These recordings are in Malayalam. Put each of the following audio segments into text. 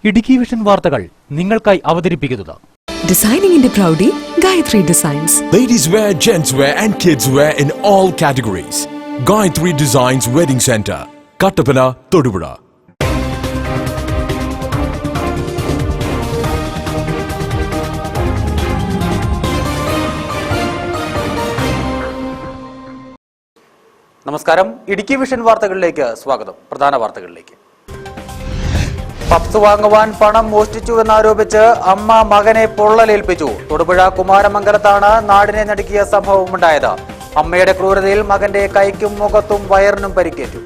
ഇടുക്കി വിഷൻ വാർത്തകൾ നിങ്ങൾക്കായി അവതരിപ്പിക്കുന്നത് Designing in the Proudy, Gayatri Designs. Ladies wear, gents wear and kids wear in all categories. Gayatri Designs Wedding Center, Kattapana, Thodupuzha. നമസ്കാരം. ഇടുക്കി വിഷൻ വാർത്തകളിലേക്ക് സ്വാഗതം. പ്രധാന വാർത്തകളിലേക്ക്. പപ്സ് വാങ്ങുവാൻ പണം മോഷ്ടിച്ചുവെന്നാരോപിച്ച് അമ്മ മകനെ പൊള്ളലേൽപ്പിച്ചു. തൊടുപുഴ കുമാരമംഗലത്താണ് നാടിനെ നടുക്കിയ സംഭവമുണ്ടായത്. അമ്മയുടെ ക്രൂരതയിൽ മകന്റെ കൈക്കും മുഖത്തും വയറിനും പരിക്കേറ്റു.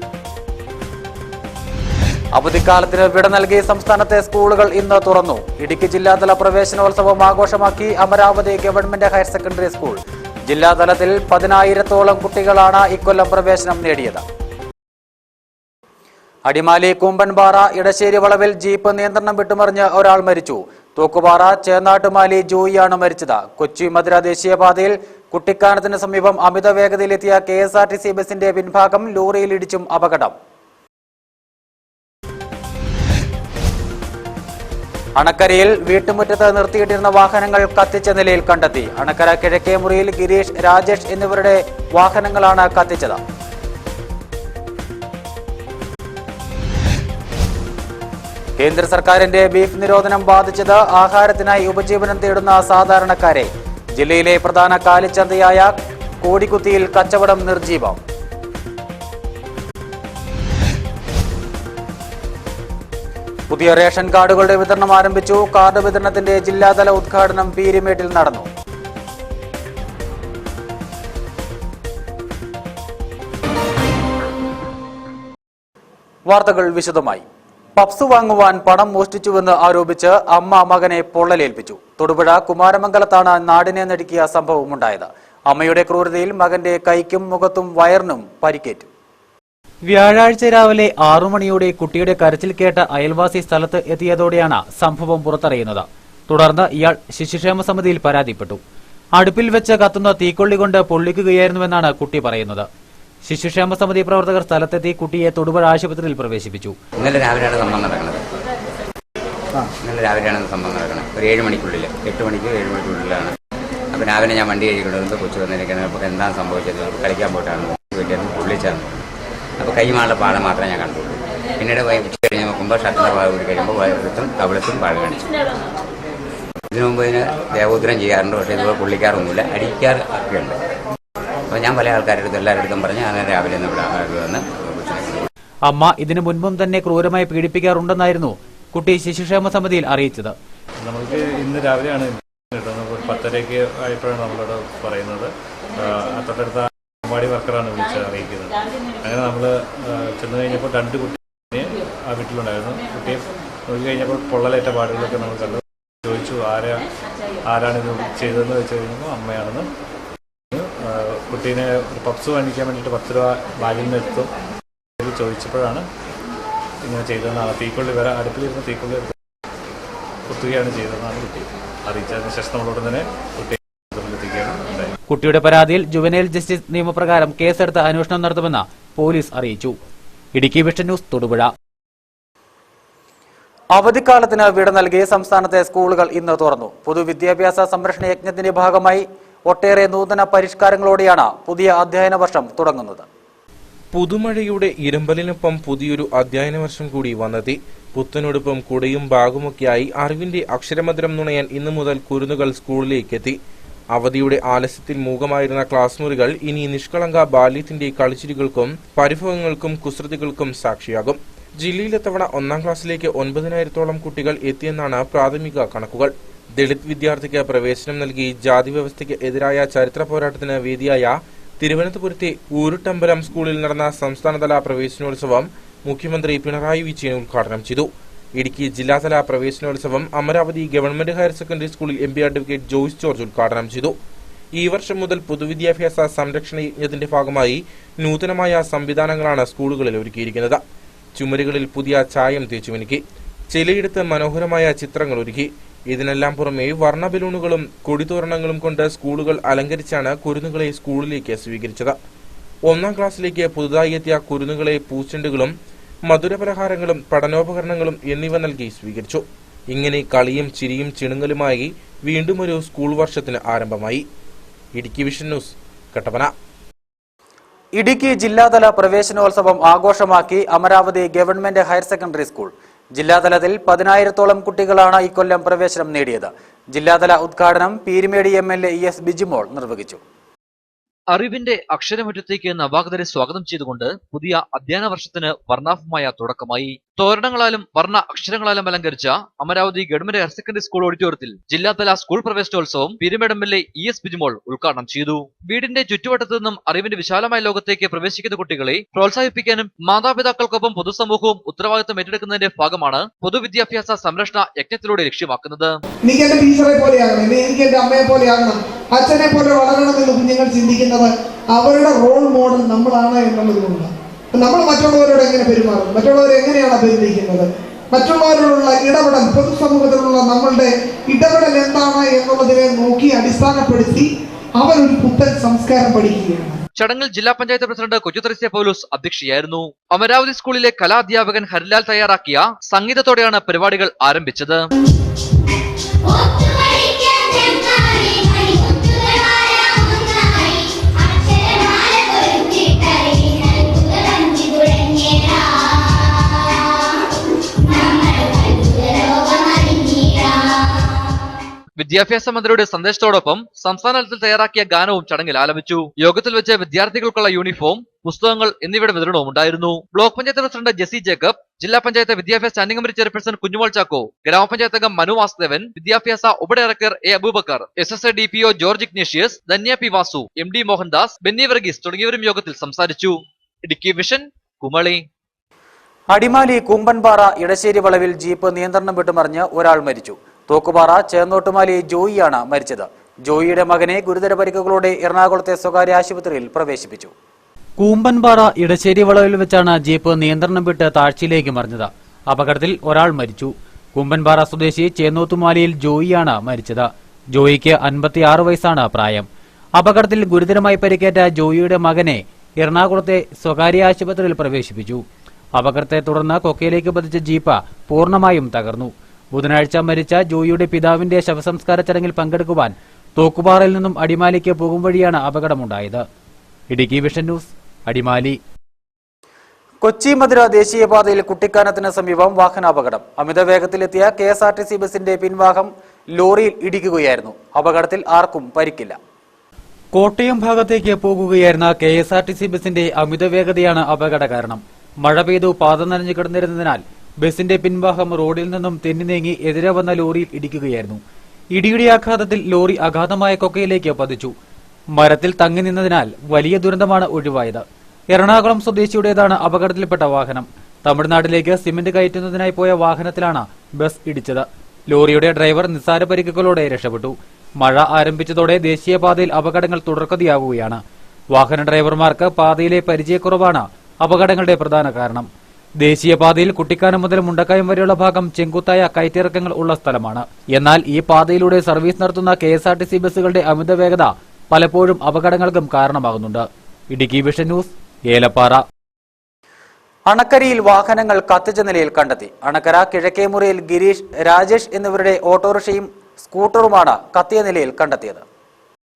അവധിക്കാലത്തിന് വിട നൽകി സംസ്ഥാനത്തെ സ്കൂളുകൾ ഇന്ന് തുറന്നു. ഇടുക്കി ജില്ലാതല പ്രവേശനോത്സവം ആഘോഷമാക്കി Amaravathi government higher secondary school. ജില്ലാതലത്തിൽ 10,000-ഓളം കുട്ടികളാണ് ഇക്കൊല്ലം പ്രവേശനം നേടിയത്. അടിമാലി കൂമ്പൻപാറ ഇടശ്ശേരി വളവിൽ ജീപ്പ് നിയന്ത്രണം വിട്ടുമറിഞ്ഞ് ഒരാൾ മരിച്ചു. തൂക്കുപാറ ചേന്നാട്ടുമാലി ജോയിയാണ് മരിച്ചത്. കൊച്ചി മധുര ദേശീയപാതയിൽ കുട്ടിക്കാനത്തിന് സമീപം അമിത വേഗതയിലെത്തിയ KSRTC ബസിന്റെ പിൻഭാഗം ലോറിയിൽ ഇടിച്ചും അപകടം. അണക്കരയിൽ വീട്ടുമുറ്റത്ത് നിർത്തിയിട്ടിരുന്ന വാഹനങ്ങൾ കത്തിച്ച നിലയിൽ കണ്ടെത്തി. അണക്കര കിഴക്കേ മുറിയിൽ ഗിരീഷ്, രാജേഷ് എന്നിവരുടെ വാഹനങ്ങളാണ് കത്തിച്ചത്. കേന്ദ്ര സർക്കാരിന്റെ ബീഫ് നിരോധനം ബാധിച്ചത് ആഹാരത്തിനായി ഉപജീവനം തേടുന്ന സാധാരണക്കാരെ. ജില്ലയിലെ പ്രധാന കാലിച്ചന്തയായ കോടിക്കുത്തിയിൽ കച്ചവടം നിർജീവം. പുതിയ റേഷൻ കാർഡുകളുടെ വിതരണം ആരംഭിച്ചു. കാർഡ് വിതരണത്തിന്റെ ജില്ലാതല ഉദ്ഘാടനം പീരുമേട്ടിൽ നടന്നു. വാർത്തകൾ വിശദമായി. പപ്സ് വാങ്ങുവാൻ പണം മോഷ്ടിച്ചുവെന്ന് ആരോപിച്ച് അമ്മ മകനെ പൊള്ളലേൽപ്പിച്ചു. തൊടുപുഴ കുമാരമംഗലത്താണ് നാടിനെ നടുക്കിയ സംഭവമുണ്ടായത്. അമ്മയുടെ ക്രൂരതയിൽ മകന്റെ കൈക്കും മുഖത്തും വയറിനും പരിക്കേറ്റു. വ്യാഴാഴ്ച രാവിലെ 6 മണിയോടെ കുട്ടിയുടെ കരച്ചിൽ കേട്ട അയൽവാസി സ്ഥലത്ത് എത്തിയതോടെയാണ് സംഭവം പുറത്തറിയുന്നത്. തുടർന്ന് ഇയാൾ ശിശുക്ഷേമ സമിതിയിൽ പരാതിപ്പെട്ടു. അടുപ്പിൽ വെച്ച് കത്തുന്ന തീക്കൊള്ളി കൊണ്ട് പൊള്ളിക്കുകയായിരുന്നുവെന്നാണ് കുട്ടി പറയുന്നത്. ശിശുക്ഷേമ സമിതി പ്രവർത്തകർ സ്ഥലത്തെത്തി കുട്ടിയെ തൊടുപുഴ ആശുപത്രിയിൽ പ്രവേശിപ്പിച്ചു. ഇന്നലെ രാവിലെയാണ് സംഭവം നടക്കുന്നത്. ഒരു 7 മണിക്കുള്ളിൽ, 8 മണിക്ക് 7 മണിക്കുള്ളിലാണ്. അപ്പോൾ രാവിലെ ഞാൻ വണ്ടി കഴിക്കൊണ്ടുവരുമ്പോൾ കൊച്ചു വന്നിരിക്കുന്നത്. അപ്പോൾ എന്താണ് സംഭവിച്ചത്? കളിക്കാൻ പോയിട്ടാണ് വീട്ടിൽ പൊള്ളിച്ചാണ്. അപ്പോൾ കൈമാളുടെ പാടം മാത്രമേ ഞാൻ കണ്ടുള്ളൂ. പിന്നീട് ഉച്ച കഴിഞ്ഞ് നോക്കുമ്പോൾ ഷർട്ടിൻ്റെ പാട് കൂടി കഴിയുമ്പോൾ വയറത്തും കവിളത്തും പാട് കാണിച്ചു. ഇതിനു മുമ്പ് ഇതിന് ദേവോദ്രം ചെയ്യാറുണ്ട്. പക്ഷേ ഇതുപോലെ പൊള്ളിക്കാറൊന്നുമില്ല, അടിക്കാറൊക്കെ ഉണ്ട്. അപ്പോൾ ഞാൻ പല ആൾക്കാരുടെ അടുത്തും എല്ലാവരുടെ അടുത്തും പറഞ്ഞ് അങ്ങനെ രാവിലെ വന്ന് അമ്മ ഇതിനു മുൻപും തന്നെ ക്രൂരമായി പീഡിപ്പിക്കാറുണ്ടെന്നായിരുന്നു കുട്ടി ശിശുക്ഷേമ സമിതിയിൽ അറിയിച്ചത്. നമുക്ക് ഇന്ന് രാവിലെയാണ് കിട്ടുന്നത്. ഒരു 10:30 ആയപ്പോഴാണ് നമ്മളോട് പറയുന്നത്. തൊട്ടടുത്ത അംഗൻവാടി വർക്കറാണ് വിളിച്ച് അറിയിക്കുന്നത്. അങ്ങനെ നമ്മൾ ചെന്ന് കഴിഞ്ഞപ്പോൾ 2 കുട്ടിയെ ആ വീട്ടിലുണ്ടായിരുന്നു. കുട്ടിയെ നോക്കി കഴിഞ്ഞപ്പോൾ പൊള്ളലേറ്റ പാടുകളൊക്കെ നമ്മൾ കണ്ടു. ചോദിച്ചു ആരാണ് ഇത് ചെയ്തതെന്ന് വെച്ച് കഴിഞ്ഞപ്പോൾ അമ്മയാണെന്ന്. കുട്ടീനെ ഒരു പപ്സ് വാങ്ങിക്കാൻ വേണ്ടിയിട്ട് 10 രൂപ ബാഗിൽ നിന്ന് എടുത്തു. ചോദിച്ചപ്പോഴാണ് ഇങ്ങനെ ചെയ്തതെന്നാണ്. തീക്കൊള്ളി വരെ അടുപ്പിലിരുന്ന് തീക്കൊള്ളി എടുത്ത് കുത്തുകയാണ് ചെയ്തതെന്നാണ് കുട്ടി അറിയിച്ചതിന് ശേഷം നമ്മളോട് തന്നെ കുട്ടിയെ എത്തിക്കുകയാണ് ഉണ്ടായത്. കുട്ടിയുടെ പരാതിയിൽ ജുവനൈൽ ജസ്റ്റിസ് നിയമപ്രകാരം കേസെടുത്ത് അന്വേഷണം നടത്തുമെന്ന് പോലീസ് അറിയിച്ചു. Idukki vision news, Thodupuzha. അവധിക്കാലത്തിന് വിട നൽകി സംസ്ഥാനത്തെ സ്കൂളുകൾ ഇന്ന് തുറന്നു. പൊതുവിദ്യാഭ്യാസ സംരക്ഷണ യജ്ഞത്തിന്റെ ഭാഗമായി ഒട്ടേറെ നൂതന പരിഷ്കാരങ്ങളോടെയാണ് പുതിയ അധ്യയന വർഷം തുടങ്ങുന്നത്. പുതുമഴയുടെ ഇരമ്പലിനൊപ്പം പുതിയൊരു അധ്യയന വർഷം കൂടി വന്നെത്തി. പുത്തനുടുപ്പും കുടയും ബാഗുമൊക്കെയായി അറിവിന്റെ അക്ഷരമധുരം നുണയാൻ ഇന്നു മുതൽ കുരുന്നുകൾ സ്കൂളിലേക്കെത്തി. അവധിയുടെ ആലസ്യത്തിൽ മൂകമായിരുന്ന ക്ലാസ് മുറികൾ ഇനി നിഷ്കളങ്ക ബാല്യത്തിന്റെ കളിച്ചിരികൾക്കും പരിഭവങ്ങൾക്കും കുസൃതികൾക്കും സാക്ഷിയാകും. ജില്ലയിൽ ഇത്തവണ 1ാം ക്ലാസ്സിലേക്ക് 9,000-ഓളം കുട്ടികൾ എത്തിയെന്നാണ് പ്രാഥമിക കണക്കുകൾ. ദളിത് വിദ്യാർത്ഥിക്ക് പ്രവേശനം നൽകി ജാതി വ്യവസ്ഥയ്ക്ക് എതിരായ ചരിത്ര പോരാട്ടത്തിന് വേദിയായ തിരുവനന്തപുരത്തെ ഊരുട്ടമ്പലം സ്കൂളിൽ നടന്ന സംസ്ഥാനതല പ്രവേശനോത്സവം മുഖ്യമന്ത്രി പിണറായി വിജയൻ ഉദ്ഘാടനം ചെയ്തു. ഇടുക്കി ജില്ലാതല പ്രവേശനോത്സവം അമരാവതി ഗവൺമെന്റ് ഹയർ സെക്കൻഡറി സ്കൂളിൽ MP അഡ്വക്കേറ്റ് ജോയ്സ് ജോർജ് ഉദ്ഘാടനം ചെയ്തു. ഈ വർഷം മുതൽ പൊതുവിദ്യാഭ്യാസ സംരക്ഷണ യജ്ഞത്തിന്റെ ഭാഗമായി നൂതനമായ സംവിധാനങ്ങളാണ് സ്കൂളുകളിൽ ഒരുക്കിയിരിക്കുന്നത്. ചുമരുകളിൽ പുതിയ ചായം തേച്ചുമിനുക്കി. ചിലയിടത്ത് മനോഹരമായ ചിത്രങ്ങൾ ഒരുക്കി. ഇതിനെല്ലാം പുറമെ വർണ്ണ ബലൂണുകളും കൊടിതോരണങ്ങളും കൊണ്ട് സ്കൂളുകൾ അലങ്കരിച്ചാണ് കുരുന്നുകളെ സ്കൂളിലേക്ക് സ്വീകരിച്ചത്. 1ാം ക്ലാസ്സിലേക്ക് പുതുതായി എത്തിയ കുരുന്നുകളെ പൂച്ചെണ്ടുകളും മധുരപലഹാരങ്ങളും പഠനോപകരണങ്ങളും എന്നിവ നൽകി സ്വീകരിച്ചു. ഇങ്ങനെ കളിയും ചിരിയും ചിണുങ്ങലുമായി വീണ്ടും ഒരു സ്കൂൾ വർഷത്തിന് ആരംഭമായി. Idukki vision news, Kattappana. ഇടുക്കി ജില്ലാതല പ്രവേശനോത്സവം ആഘോഷമാക്കി Amaravathi government higher secondary school. ജില്ലാതലത്തിൽ 10,000-ഓളം കുട്ടികളാണ് ഇക്കൊല്ലം പ്രവേശനം നേടിയത്. ജില്ലാതല ഉദ്ഘാടനം പീരുമേട് MLA ES ബിജിമോൾ നിർവഹിച്ചു. അറിവിന്റെ അക്ഷരമുറ്റത്തേക്ക് നവാഗതരെ സ്വാഗതം ചെയ്തുകൊണ്ട് പുതിയ അധ്യയന വർഷത്തിന് വർണ്ണാഭമായ തുടക്കമായി. തോരണങ്ങളാലും വർണ്ണ അക്ഷരങ്ങളാലും അലങ്കരിച്ച Amaravati government higher secondary school ഓഡിറ്റോറിയത്തിൽ ജില്ലാതല സ്കൂൾ പ്രവേശനോത്സവം പീരുമേട് MLA ES ബിജിമോൾ ഉദ്ഘാടനം ചെയ്തു. വീടിന്റെ ചുറ്റുവട്ടത്തു നിന്നും അറിവിന്റെ വിശാലമായ ലോകത്തേക്ക് പ്രവേശിക്കുന്ന കുട്ടികളെ പ്രോത്സാഹിപ്പിക്കാനും മാതാപിതാക്കൾക്കൊപ്പം പൊതുസമൂഹവും ഉത്തരവാദിത്തം ഏറ്റെടുക്കുന്നതിന്റെ ഭാഗമാണ് പൊതുവിദ്യാഭ്യാസ സംരക്ഷണ യജ്ഞത്തിലൂടെ ലക്ഷ്യമാക്കുന്നത്. എനിക്ക് എന്റെ ടീച്ചറെ പോലെയാകണം, എനിക്ക് എന്റെ അമ്മയെ പോലെയാകണം, അച്ഛനെ പോലെ വളരണമെന്ന് കുഞ്ഞുങ്ങൾ ചിന്തിക്കുന്നത് അവരുടെ റോൾ മോഡൽ നമ്മളാണ് എന്നുള്ളതുകൊണ്ട് നമ്മൾ മറ്റുള്ളവരോട് എങ്ങനെ പെരുമാറും, മറ്റുള്ളവരെ എങ്ങനെയാണ് അഭിനന്ദിക്കുന്നത്, മറ്റുള്ളവരോടുള്ള ഇടപെടൽ, പൊതുസമൂഹത്തിലുള്ള നമ്മളുടെ ഇടപെടൽ എന്താണ് എന്നുള്ളതിനെ നോക്കി അടിസ്ഥാനപ്പെടുത്തി അവരൊരു പുത്തൻ സംസ്കാരം പഠിക്കുകയാണ്. ചടങ്ങിൽ ജില്ലാ പഞ്ചായത്ത് പ്രസിഡന്റ് കൊച്ചുത്രസ്യ പൗലോസ് അധ്യക്ഷയായിരുന്നു. അമരാവതി സ്കൂളിലെ കലാധ്യാപകൻ ഹരിലാൽ തയ്യാറാക്കിയ സംഗീതത്തോടെയാണ് പരിപാടികൾ ആരംഭിച്ചത്. വിദ്യാഭ്യാസ മന്ത്രിയുടെ സന്ദേശത്തോടൊപ്പം സംസ്ഥാന തലത്തിൽ തയ്യാറാക്കിയ ഗാനവും ചടങ്ങിൽ ആലപിച്ചു. യോഗത്തിൽ വെച്ച് വിദ്യാർത്ഥികൾക്കുള്ള യൂണിഫോം, പുസ്തകങ്ങൾ എന്നിവയുടെ വിതരണവും ഉണ്ടായിരുന്നു. ബ്ലോക്ക് പഞ്ചായത്ത് പ്രസിഡന്റ് ജെസി ജേക്കബ്, ജില്ലാ പഞ്ചായത്ത് വിദ്യാഭ്യാസ standing committee chairperson Kunjumol Chacko, ഗ്രാമപഞ്ചായത്ത് അംഗം മനു വാസുദേവൻ, വിദ്യാഭ്യാസ ഉപഡയറക്ടർ A Abubakar, SSA DPO George Ignatius, Dhanya P Vasu, MD Mohandas, Benny Varghese തുടങ്ങിയവരും യോഗത്തിൽ സംസാരിച്ചു. ഇടുക്കി വിഷൻ, കുമളി. അടിമാലി കൂമ്പൻപാറ ഇടശ്ശേരി വളവിൽ ജീപ്പ് നിയന്ത്രണം വിട്ടുമറിഞ്ഞ് ഒരാൾ മരിച്ചു. തോക്കുപാറ ചേന്നോട്ടുമാലി ജോയിയാണ് മരിച്ചത്. ജോയിയുടെ മകനെ ഗുരുതര പരിക്കുകളോടെ എറണാകുളത്തെ സ്വകാര്യ ആശുപത്രിയിൽ പ്രവേശിപ്പിച്ചു. കൂമ്പൻപാറ ഇടശ്ശേരി വളവിൽ വെച്ചാണ് ജീപ്പ് നിയന്ത്രണം വിട്ട് താഴ്ചയിലേക്ക് മറിഞ്ഞത്. അപകടത്തിൽ ഒരാൾ മരിച്ചു. കൂമ്പൻപാറ സ്വദേശി ചേന്നോത്തുമാലിയിൽ ജോയിയാണ് മരിച്ചത്. ജോയിക്ക് 56 വയസ്സാണ് പ്രായം. അപകടത്തിൽ ഗുരുതരമായി പരിക്കേറ്റ ജോയിയുടെ മകനെ എറണാകുളത്തെ സ്വകാര്യ ആശുപത്രിയിൽ പ്രവേശിപ്പിച്ചു. അപകടത്തെ തുടർന്ന് കൊക്കയിലേക്ക് പതിച്ച ജീപ്പ് പൂർണ്ണമായും തകർന്നു. ബുധനാഴ്ച മരിച്ച ജോയിയുടെ പിതാവിന്റെ ശവസംസ്കാര ചടങ്ങിൽ പങ്കെടുക്കുവാൻ തോക്കുപാറയിൽ നിന്നും അടിമാലിക്ക് പോകും വഴിയാണ് അപകടമുണ്ടായത്. Idukki vision news, Adimali. കൊച്ചി മധുര ദേശീയപാതയിൽ കുട്ടിക്കാനത്തിന് സമീപം വാഹനാപകടം. അമിത വേഗത്തിലെത്തിയ KSRTC ബസിന്റെ പിൻവാഹം ലോറിയിൽ ഇടിക്കുകയായിരുന്നു. അപകടത്തിൽ ആർക്കും പരിക്കില്ല. കോട്ടയം ഭാഗത്തേക്ക് പോകുകയായിരുന്ന KSRTC ബസിന്റെ അമിത വേഗതയാണ് അപകട കാരണം. മഴ പെയ്തു പാത നനഞ്ഞു കിടന്നിരുന്നതിനാൽ ബസിന്റെ പിൻഭാഗം റോഡിൽ നിന്നും തെന്നി നീങ്ങി എതിരെ വന്ന ലോറിയിൽ ഇടിക്കുകയായിരുന്നു. ഇടിയുടെ ആഘാതത്തിൽ ലോറി അഗാധമായ കൊക്കയിലേക്ക് പതിച്ചു. മരത്തിൽ തങ്ങി നിന്നതിനാൽ വലിയ ദുരന്തമാണ് ഒഴിവായത്. എറണാകുളം സ്വദേശിയുടേതാണ് അപകടത്തിൽപ്പെട്ട വാഹനം. തമിഴ്നാട്ടിലേക്ക് സിമന്റ് കയറ്റുന്നതിനായി പോയ വാഹനത്തിലാണ് ബസ് ഇടിച്ചത്. ലോറിയുടെ ഡ്രൈവർ നിസ്സാര പരിക്കുകളോടെ രക്ഷപ്പെട്ടു. മഴ ആരംഭിച്ചതോടെ ദേശീയപാതയിൽ അപകടങ്ങൾ തുടർക്കഥയാവുകയാണ്. വാഹന ഡ്രൈവർമാർക്ക് പാതയിലെ പരിചയക്കുറവാണ് അപകടങ്ങളുടെ പ്രധാന കാരണം. ദേശീയപാതയിൽ കുട്ടിക്കാനം മുതൽ മുണ്ടക്കയം വരെയുള്ള ഭാഗം ചെങ്കുത്തായ കയറ്റിറക്കങ്ങൾ ഉള്ള സ്ഥലമാണ്. എന്നാൽ ഈ പാതയിലൂടെ സർവീസ് നടത്തുന്ന KSRTC ബസ്സുകളുടെ അമിത വേഗത പലപ്പോഴും അപകടങ്ങൾക്കും കാരണമാകുന്നുണ്ട്. Idukki vision news, Elappara. അണക്കരയിൽ വാഹനങ്ങൾ കത്തിച്ച നിലയിൽ കണ്ടെത്തി. അണക്കര കിഴക്കേമുറിയിൽ ഗിരീഷ്, രാജേഷ് എന്നിവരുടെ ഓട്ടോറിക്ഷയും സ്കൂട്ടറുമാണ് കത്തിയ നിലയിൽ കണ്ടെത്തിയത്.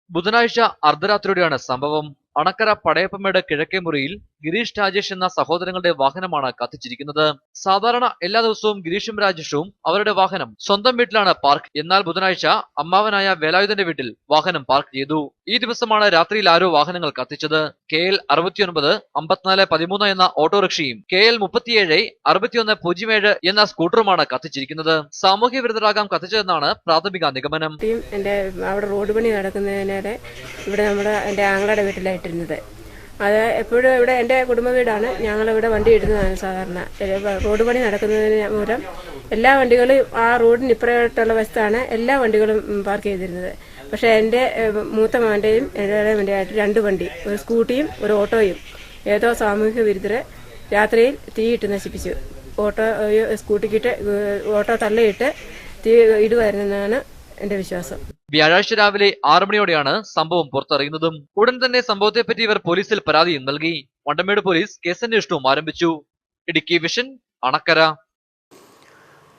ബുധനാഴ്ച അർദ്ധരാത്രിയോടെയാണ് സംഭവം. അണക്കര പടയപ്പമേട് കിഴക്കേമുറിയിൽ ഗിരീഷ്, രാജേഷ് എന്ന സഹോദരങ്ങളുടെ വാഹനമാണ് കത്തിച്ചിരിക്കുന്നത്. സാധാരണ എല്ലാ ദിവസവും ഗിരീഷും രാജേഷും അവരുടെ വാഹനം സ്വന്തം വീട്ടിലാണ് പാർക്ക്. എന്നാൽ ബുധനാഴ്ച അമ്മാവനായ വേലായുധന്റെ വീട്ടിൽ വാഹനം പാർക്ക് ചെയ്തു. ഈ ദിവസമാണ് രാത്രിയിൽ ആരോ വാഹനങ്ങൾ കത്തിച്ചത്. KL 69 5413 എന്ന ഓട്ടോറിക്ഷയും KL 37 6107 എന്ന സ്കൂട്ടറുമാണ് കത്തിച്ചിരിക്കുന്നത്. സാമൂഹ്യ വിരുദ്ധരാകാം കത്തിച്ചതെന്നാണ് പ്രാഥമിക നിഗമനം. എന്റെ അവിടെ റോഡ് പണി നടക്കുന്നതിനെ ഇവിടെ എന്റെ ആങ്ങളുടെ വീട്ടിലായിട്ടിരുന്നത്. അത് എപ്പോഴും ഇവിടെ എൻ്റെ കുടുംബ വീടാണ്. ഞങ്ങളിവിടെ വണ്ടി ഇടുന്നതാണ് സാധാരണ. റോഡ് പണി നടക്കുന്നതിന് മൂലം എല്ലാ വണ്ടികളും ആ റോഡിന് ഇപ്പുറമായിട്ടുള്ള വശത്താണ് എല്ലാ വണ്ടികളും പാർക്ക് ചെയ്തിരുന്നത്. പക്ഷേ എൻ്റെ മൂത്ത മകൻ്റെയും എൻ്റെ വേണ്ടിയായിട്ട് 2 വണ്ടി, ഒരു സ്കൂട്ടിയും ഒരു ഓട്ടോയും ഏതോ സാമൂഹിക വിരുദ്ധരെ രാത്രിയിൽ തീയിട്ട് നശിപ്പിച്ചു. സ്കൂട്ടിക്കിട്ട് ഓട്ടോ തള്ളിയിട്ട് തീ ഇടുമായിരുന്നെന്നാണ് എന്റെ വിശ്വാസം. വ്യാഴാഴ്ച രാവിലെ 6 മണിയോടെയാണ് സംഭവം പുറത്തറിയുന്നതും. ഉടൻ തന്നെ സംഭവത്തെപ്പറ്റി ഇവർ പോലീസിൽ പരാതിയും നൽകി. വണ്ടമേട് പോലീസ് കേസന്വേഷണവും ആരംഭിച്ചു. ഇടുക്കി വിഷൻ അണക്കര.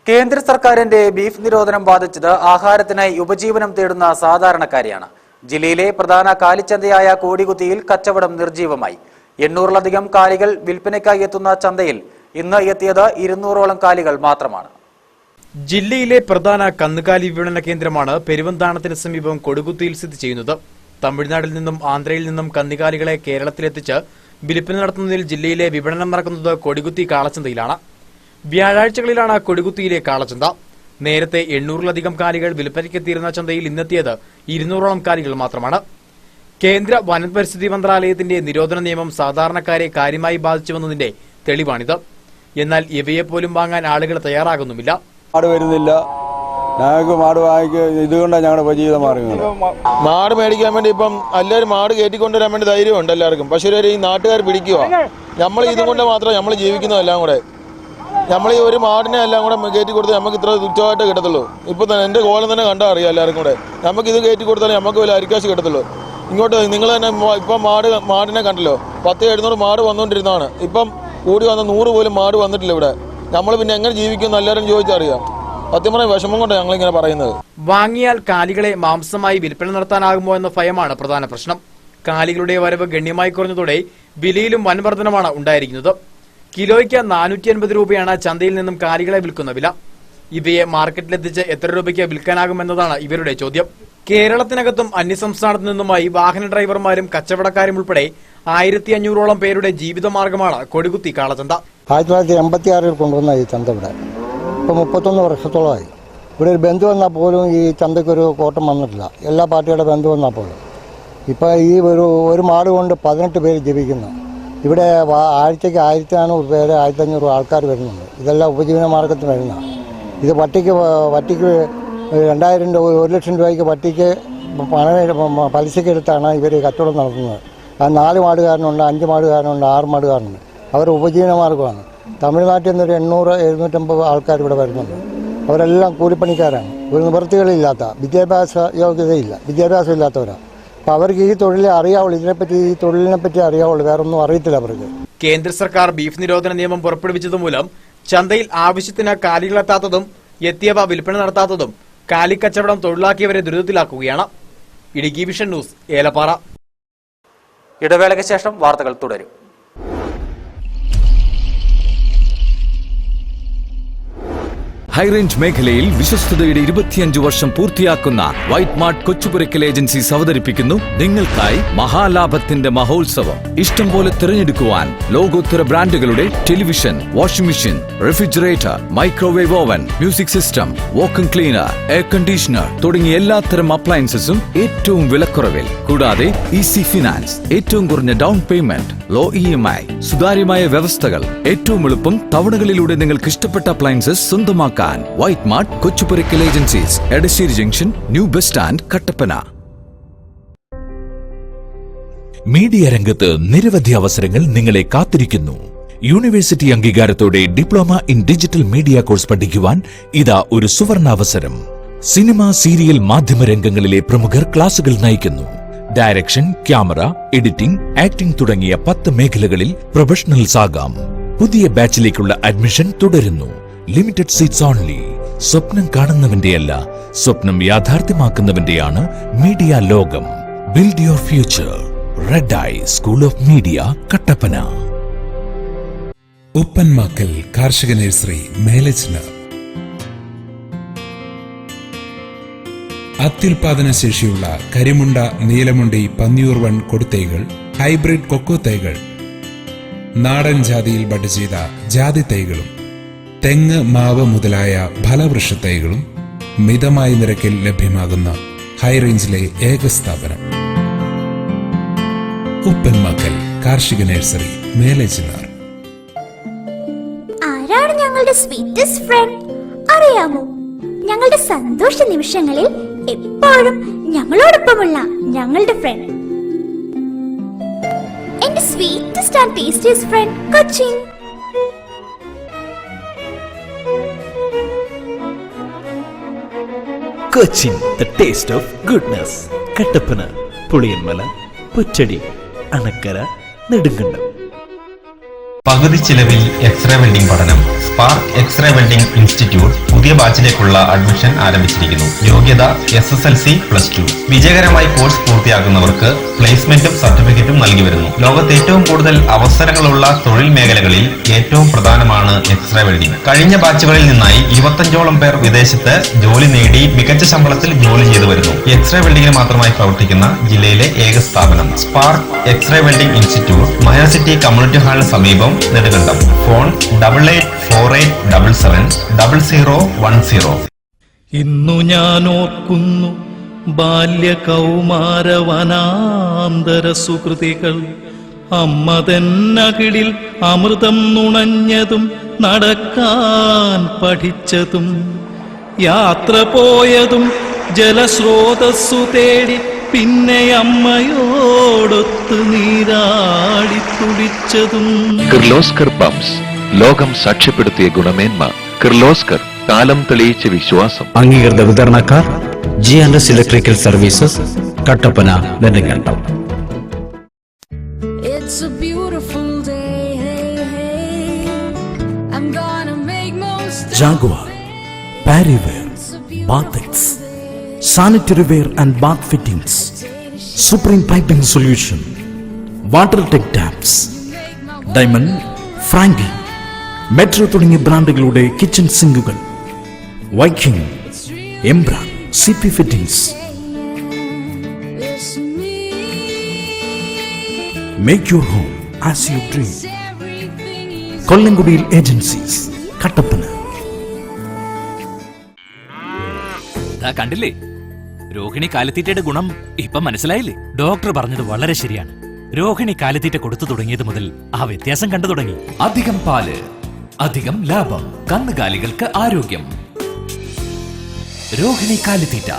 കേന്ദ്ര സർക്കാരിന്റെ ബീഫ് നിരോധനം ബാധിച്ചത് ആഹാരത്തിനായി ഉപജീവനം തേടുന്ന സാധാരണക്കാരെയാണ്. ജില്ലയിലെ പ്രധാന കാലിച്ചന്തയായ കോടികുത്തിയിൽ കച്ചവടം നിർജീവമായി. 800-ലധികം കാലികൾ വിൽപ്പനയ്ക്കായി എത്തുന്ന ചന്തയിൽ ഇന്ന് എത്തിയത് 200ഓളം കാലികൾ മാത്രമാണ്. ജില്ലയിലെ പ്രധാന കന്നുകാലി വിപണന കേന്ദ്രമാണ് പെരുവന്താനത്തിന് സമീപം കൊടുകുത്തിയിൽ സ്ഥിതി ചെയ്യുന്നത്. തമിഴ്നാട്ടിൽ നിന്നും ആന്ധ്രയിൽ നിന്നും കന്നുകാലികളെ കേരളത്തിലെത്തിച്ച് വിൽപ്പന നടത്തുന്നതിൽ ജില്ലയിലെ വിപണനം നടക്കുന്നത് കൊടികുത്തി കാളച്ചന്തയിലാണ്. വ്യാഴാഴ്ചകളിലാണ് കൊടികുത്തിയിലെ കാളച്ചന്ത. നേരത്തെ 800-ലധികം കാലികൾ വിൽപ്പനയ്ക്കെത്തിയിരുന്ന ചന്തയിൽ ഇന്നെത്തിയത് 200ഓളം കാലികൾ മാത്രമാണ്. കേന്ദ്ര വനപരിസ്ഥിതി മന്ത്രാലയത്തിന്റെ നിരോധന നിയമം സാധാരണക്കാരെ കാര്യമായി ബാധിച്ചുവെന്നതിന്റെ തെളിവാണിത്. എന്നാൽ ഇവയെപ്പോലും വാങ്ങാൻ ആളുകൾ തയ്യാറാകുന്നുമില്ല. മാട് വരുന്നില്ല, ഞങ്ങൾക്ക് മാട് വാങ്ങിക്കുക, ഇതുകൊണ്ടാണ് ഞങ്ങളുടെ ഉപജീവിതം മാറുന്നത്. മാട് മേടിക്കാൻ വേണ്ടി ഇപ്പം എല്ലാവരും മാട് കയറ്റിക്കൊണ്ടുവരാൻ വേണ്ടി ധൈര്യമുണ്ട് എല്ലാവർക്കും. പക്ഷേ ഈ നാട്ടുകാർ പിടിക്കുക. നമ്മൾ ഇതുകൊണ്ട് മാത്രം നമ്മൾ ജീവിക്കുന്നതെല്ലാം കൂടെ. നമ്മൾ ഈ ഒരു മാടിനെ എല്ലാം കൂടെ കയറ്റി കൊടുത്താൽ നമുക്ക് ഇത്ര തുച്ഛമായിട്ട് കിട്ടത്തുള്ളൂ. ഇപ്പം തന്നെ എൻ്റെ കോലം തന്നെ കണ്ടാൽ അറിയാം എല്ലാവർക്കും കൂടെ. നമുക്ക് ഇത് കയറ്റി കൊടുത്താലേ നമുക്ക് വലിയ അരിക്കാശ് കിട്ടത്തുള്ളൂ. ഇങ്ങോട്ട് നിങ്ങൾ തന്നെ ഇപ്പം മാടിനെ കണ്ടല്ലോ, 1000-700 മാട് വന്നുകൊണ്ടിരുന്നതാണ്. ഇപ്പം കൂടി വന്ന 100 പോലും മാട് വന്നിട്ടില്ല ഇവിടെ. നമ്മൾ പിന്നെ എങ്ങനെ ജീവിക്കും എല്ലാവരും ചോദിച്ചറിയാം. സത്യം പറഞ്ഞ വിഷമം കൊണ്ടാണ് ഞങ്ങളിങ്ങനെ പറയുന്നത്. വാങ്ങിയാൽ കാലികളെ മാംസമായി വിൽപ്പന നടത്താനാകുമോ എന്ന ഭയമാണ് പ്രധാന പ്രശ്നം. കാലികളുടെ വരവ് ഗണ്യമായി കുറഞ്ഞതോടെ വിലയിലും വൻ വർധനമാണ് ഉണ്ടായിരിക്കുന്നത്. കിലോയ്ക്ക് 450 രൂപയാണ് ചന്തയിൽ നിന്നും കാലികളെ വിൽക്കുന്ന വില. ഇവയെ മാർക്കറ്റിലെത്തിച്ച് എത്ര രൂപയ്ക്ക് വിൽക്കാനാകുമെന്നതാണ് ഇവരുടെ ചോദ്യം. കേരളത്തിനകത്തും അന്യസംസ്ഥാനത്തു നിന്നുമായി വാഹന ഡ്രൈവർമാരും കച്ചവടക്കാരും ഉൾപ്പെടെ 1500ഓളം പേരുടെ ജീവിതമാർഗമാണ് കൊടികുത്തി കാളച്ചന്ത. 1986 കൊണ്ടുവന്ന ഈ ചന്ത ഇവിടെ ഇപ്പോൾ 31 വർഷത്തോളമായി. ഇവിടെ ഒരു ബന്ധു വന്നാൽ പോലും ഈ ചന്തയ്ക്കൊരു കോട്ടം വന്നിട്ടില്ല. എല്ലാ പാർട്ടിയുടെ ബന്ധു വന്നാൽ പോലും ഇപ്പോൾ ഈ ഒരു മാട് കൊണ്ട് 18 പേര് ജീവിക്കുന്നു. ഇവിടെ ആഴ്ചയ്ക്ക് 1400 പേര് 1500 ആൾക്കാർ വരുന്നുണ്ട്. ഇതെല്ലാം ഉപജീവന മാർഗത്തിന് വരുന്ന. ഇത് വട്ടിക്ക് 2000 രൂപ 1 ലക്ഷം രൂപയ്ക്ക് വട്ടിക്ക് പലിശയ്ക്ക് എടുത്താണ് ഇവർ കച്ചവടം നടത്തുന്നത്. 4 മാടുകാരനുണ്ട്, 5 മാടുകാരനുണ്ട്, 6 മാടുകാരനുണ്ട്. അവരുടെ ഉപജീവന മാർഗമാണ്. തമിഴ്നാട്ടിൽ നിന്നൊരു 800-750 ആൾക്കാർ ഇവിടെ വരുന്നുണ്ട്. അവരെല്ലാം കൂലിപ്പണിക്കാരാണ്. ഒരു നിവൃത്തികളില്ലാത്ത, വിദ്യാഭ്യാസ യോഗ്യതയില്ല, വിദ്യാഭ്യാസം ഇല്ലാത്തവരാണ്. അപ്പോൾ അവർക്ക് ഈ തൊഴിലെ അറിയാവുള്ളൂ, ഈ തൊഴിലിനെ പറ്റി അറിയാവുള്ളൂ, വേറെ ഒന്നും അറിയത്തില്ല അവർക്ക്. കേന്ദ്ര സർക്കാർ ബീഫ് നിരോധന നിയമം പുറപ്പെടുവിച്ചതുമൂലം ചന്തയിൽ ആവശ്യത്തിന് കാലികളെത്താത്തതും എത്തിയവ വിൽപ്പന നടത്താത്തതും കാലിക്കച്ചവടം തൊഴിലാക്കിയവരെ ദുരിതത്തിലാക്കുകയാണ്. Idukki vision news, Elappara. ഇടവേളയ്ക്ക് ശേഷം വാർത്തകൾ തുടരും. ഹൈറേഞ്ച് മേഖലയിൽ വിശ്വസ്തയുടെ 25 വർഷം പൂർത്തിയാക്കുന്ന വൈറ്റ് മാർട്ട് കൊച്ചുപുരയ്ക്കൽ ഏജൻസീസ് അവതരിപ്പിക്കുന്നു നിങ്ങൾക്കായി മഹാലാഭത്തിന്റെ മഹോത്സവം. ഇഷ്ടം പോലെ തിരഞ്ഞെടുക്കുവാൻ ലോകോത്തര ബ്രാൻഡുകളുടെ television, washing machine, refrigerator, microwave oven, music system, vacuum cleaner, air conditioner തുടങ്ങിയ എല്ലാത്തരം അപ്ലയൻസസും ഏറ്റവും വിലക്കുറവിൽ. കൂടാതെ ഈസി ഫിനാൻസ്, ഏറ്റവും കുറഞ്ഞ ഡൗൺ പേയ്മെന്റ്, ലോ EMI, സുതാര്യമായ വ്യവസ്ഥകൾ, ഏറ്റവും എളുപ്പം തവണകളിലൂടെ നിങ്ങൾക്ക് ഇഷ്ടപ്പെട്ട അപ്ലയൻസസ് സ്വന്തമാക്കാൻ. White Mart Kochupurackal agencies, Edassery junction, new bus stand, Kattappana. Media രംഗത്ത് നിരവധി അവസരങ്ങൾ നിങ്ങളെ കാത്തിരിക്കുന്നു. യൂണിവേഴ്സിറ്റി അംഗീകാരത്തോടെ diploma in digital media course പഠിക്കുവാൻ ഇതാ ഒരു സുവർണാവസരം. സിനിമ, സീരിയൽ, മാധ്യമ രംഗങ്ങളിലെ പ്രമുഖർ ക്ലാസുകൾ നയിക്കുന്നു. ഡയറക്ഷൻ, ക്യാമറ, എഡിറ്റിംഗ്, ആക്ടിംഗ് തുടങ്ങിയ 10 മേഖലകളിൽ പ്രൊഫഷണൽസ് ആകാം. പുതിയ ബാച്ചിലേക്കുള്ള അഡ്മിഷൻ തുടരുന്നു. Limited seats only. സ്വപ്നം കാണുന്നവന്റെയല്ല, സ്വപ്നം യാഥാർത്ഥ്യമാക്കുന്നവന്റെയാണ് മീഡിയ ലോകം. Build your future. Red eye school of media, Kattappana. Uppanmakkal കാർഷിക നഴ്സറി, മേലച്ചിന്. അത്യുൽപാദന ശേഷിയുള്ള കരിമുണ്ട, നീലമുണ്ടി, പന്നിയൂർ വൺ കൊടുത്തൈകൾ, ഹൈബ്രിഡ് കൊക്കോ തൈകൾ, നാടൻ ജാതിയിൽ ബഡ് ചെയ്ത ജാതി തൈകളും, തെങ്ങ്, മാവ് മുതലായ ഫലവൃക്ഷ തൈകളും മിതമായ നിരക്കിൽ ലഭ്യമാകുന്ന ഹൈറേഞ്ചിലെ ഏക സ്ഥാപനം ഉപ്പൻമാക്കൽ കാർഷിക നഴ്സറി, മേലച്ചിനാർ. ആരാണ് ഞങ്ങളുടെ സ്വീറ്റസ്റ്റ് ഫ്രണ്ട് അറിയാമോ? ഞങ്ങളുടെ സന്തോഷ നിമിഷങ്ങളിൽ എപ്പോഴും ഞങ്ങളോടൊപ്പമുള്ള ഞങ്ങളുടെ ഫ്രണ്ട്, എന്റെ sweetest and tastiest friend Cochin. Cochin, the taste of goodness. Kattappana, Puliyanmala, Puchadi, Anakkara, Nedumkandam. പകുതി ചിലവിൽ എക്സ്റേ വെൽഡിംഗ് പഠനം. സ്പാർക്ക് എക്സ്റേ വെൽഡിംഗ് ഇൻസ്റ്റിറ്റ്യൂട്ട് പുതിയ ബാച്ചിലേക്കുള്ള അഡ്മിഷൻ ആരംഭിച്ചിരിക്കുന്നു. യോഗ്യത SSLC +2. വിജയകരമായി കോഴ്സ് പൂർത്തിയാക്കുന്നവർക്ക് പ്ലേസ്മെന്റും സർട്ടിഫിക്കറ്റും നൽകി വരുന്നു. ലോകത്ത് ഏറ്റവും കൂടുതൽ അവസരങ്ങളുള്ള തൊഴിൽ മേഖലകളിൽ ഏറ്റവും പ്രധാനമാണ് എക്സ്റേ വെൽഡിംഗ്. കഴിഞ്ഞ ബാച്ചുകളിൽ നിന്നായി 25ഓളം പേർ വിദേശത്ത് ജോലി നേടി മികച്ച ശമ്പളത്തിൽ ജോലി ചെയ്തു വരുന്നു. എക്സ്റേ വെൽഡിംഗിന് മാത്രമായി പ്രവർത്തിക്കുന്ന ജില്ലയിലെ ഏക സ്ഥാപനം സ്പാർക്ക് എക്സ്റേ വെൽഡിംഗ് ഇൻസ്റ്റിറ്റ്യൂട്ട്, മഹർ സിറ്റി കമ്മ്യൂണിറ്റി ഹാളിന് സമീപം, നെടുങ്കണ്ടം. ഫോൺ 8848770010. ഇന്നു ഞാൻ ഓർക്കുന്നു ബാല്യകൗമാരവനാന്തര സുകൃതികൾ. അമ്മതന്നകിളിൽ അമൃതം നുണഞ്ഞതും നടക്കാൻ പഠിച്ചതും യാത്ര പോയതും ജലസ്രോതസ്സു തേടി പിന്നെ അമ്മയോടൊത്ത് നീരാടി തുടിച്ചതും. കിർലോസ്കർ പമ്പ്സ്, ലോകം സാക്ഷ്യപ്പെടുത്തിയ ഗുണമേന്മ. കിർലോസ്കർ, കാലം തെളിയിച്ച വിശ്വാസം. അംഗീകൃത വിതരണക്കാർ GNS electrical services, Kattappana, Nedumkandam. Jaguar, Parrywear, Bathix, Sanitary Wear and Bath Fittings, Supreme Piping Solution, WaterTech Taps, Diamond, Frankie, Metro തുടങ്ങിയ ബ്രാൻഡുകളുടെ കിച്ചൺ സിങ്കുകൾ, വൈക്കിംഗ്, എംബ്രാൻ, CP fittings. Make your home as you dream. കൊല്ലംകുടിയിൽ ഏജൻസീസ്, കട്ടപ്പന. കണ്ടില്ലേ, രോഹിണി കാലിത്തീറ്റയുടെ ഗുണം ഇപ്പം മനസ്സിലായില്ലേ? ഡോക്ടർ പറഞ്ഞത് വളരെ ശരിയാണ്. രോഹിണി കാലിത്തീറ്റ കൊടുത്തു തുടങ്ങിയത് മുതൽ ആ വ്യത്യാസം കണ്ടു തുടങ്ങി. അധികം പാല്, അധികം ലാഭം, കന്നുകാലികൾക്ക് ആരോഗ്യം. രോഹിണി കാലിത്തീറ്റ.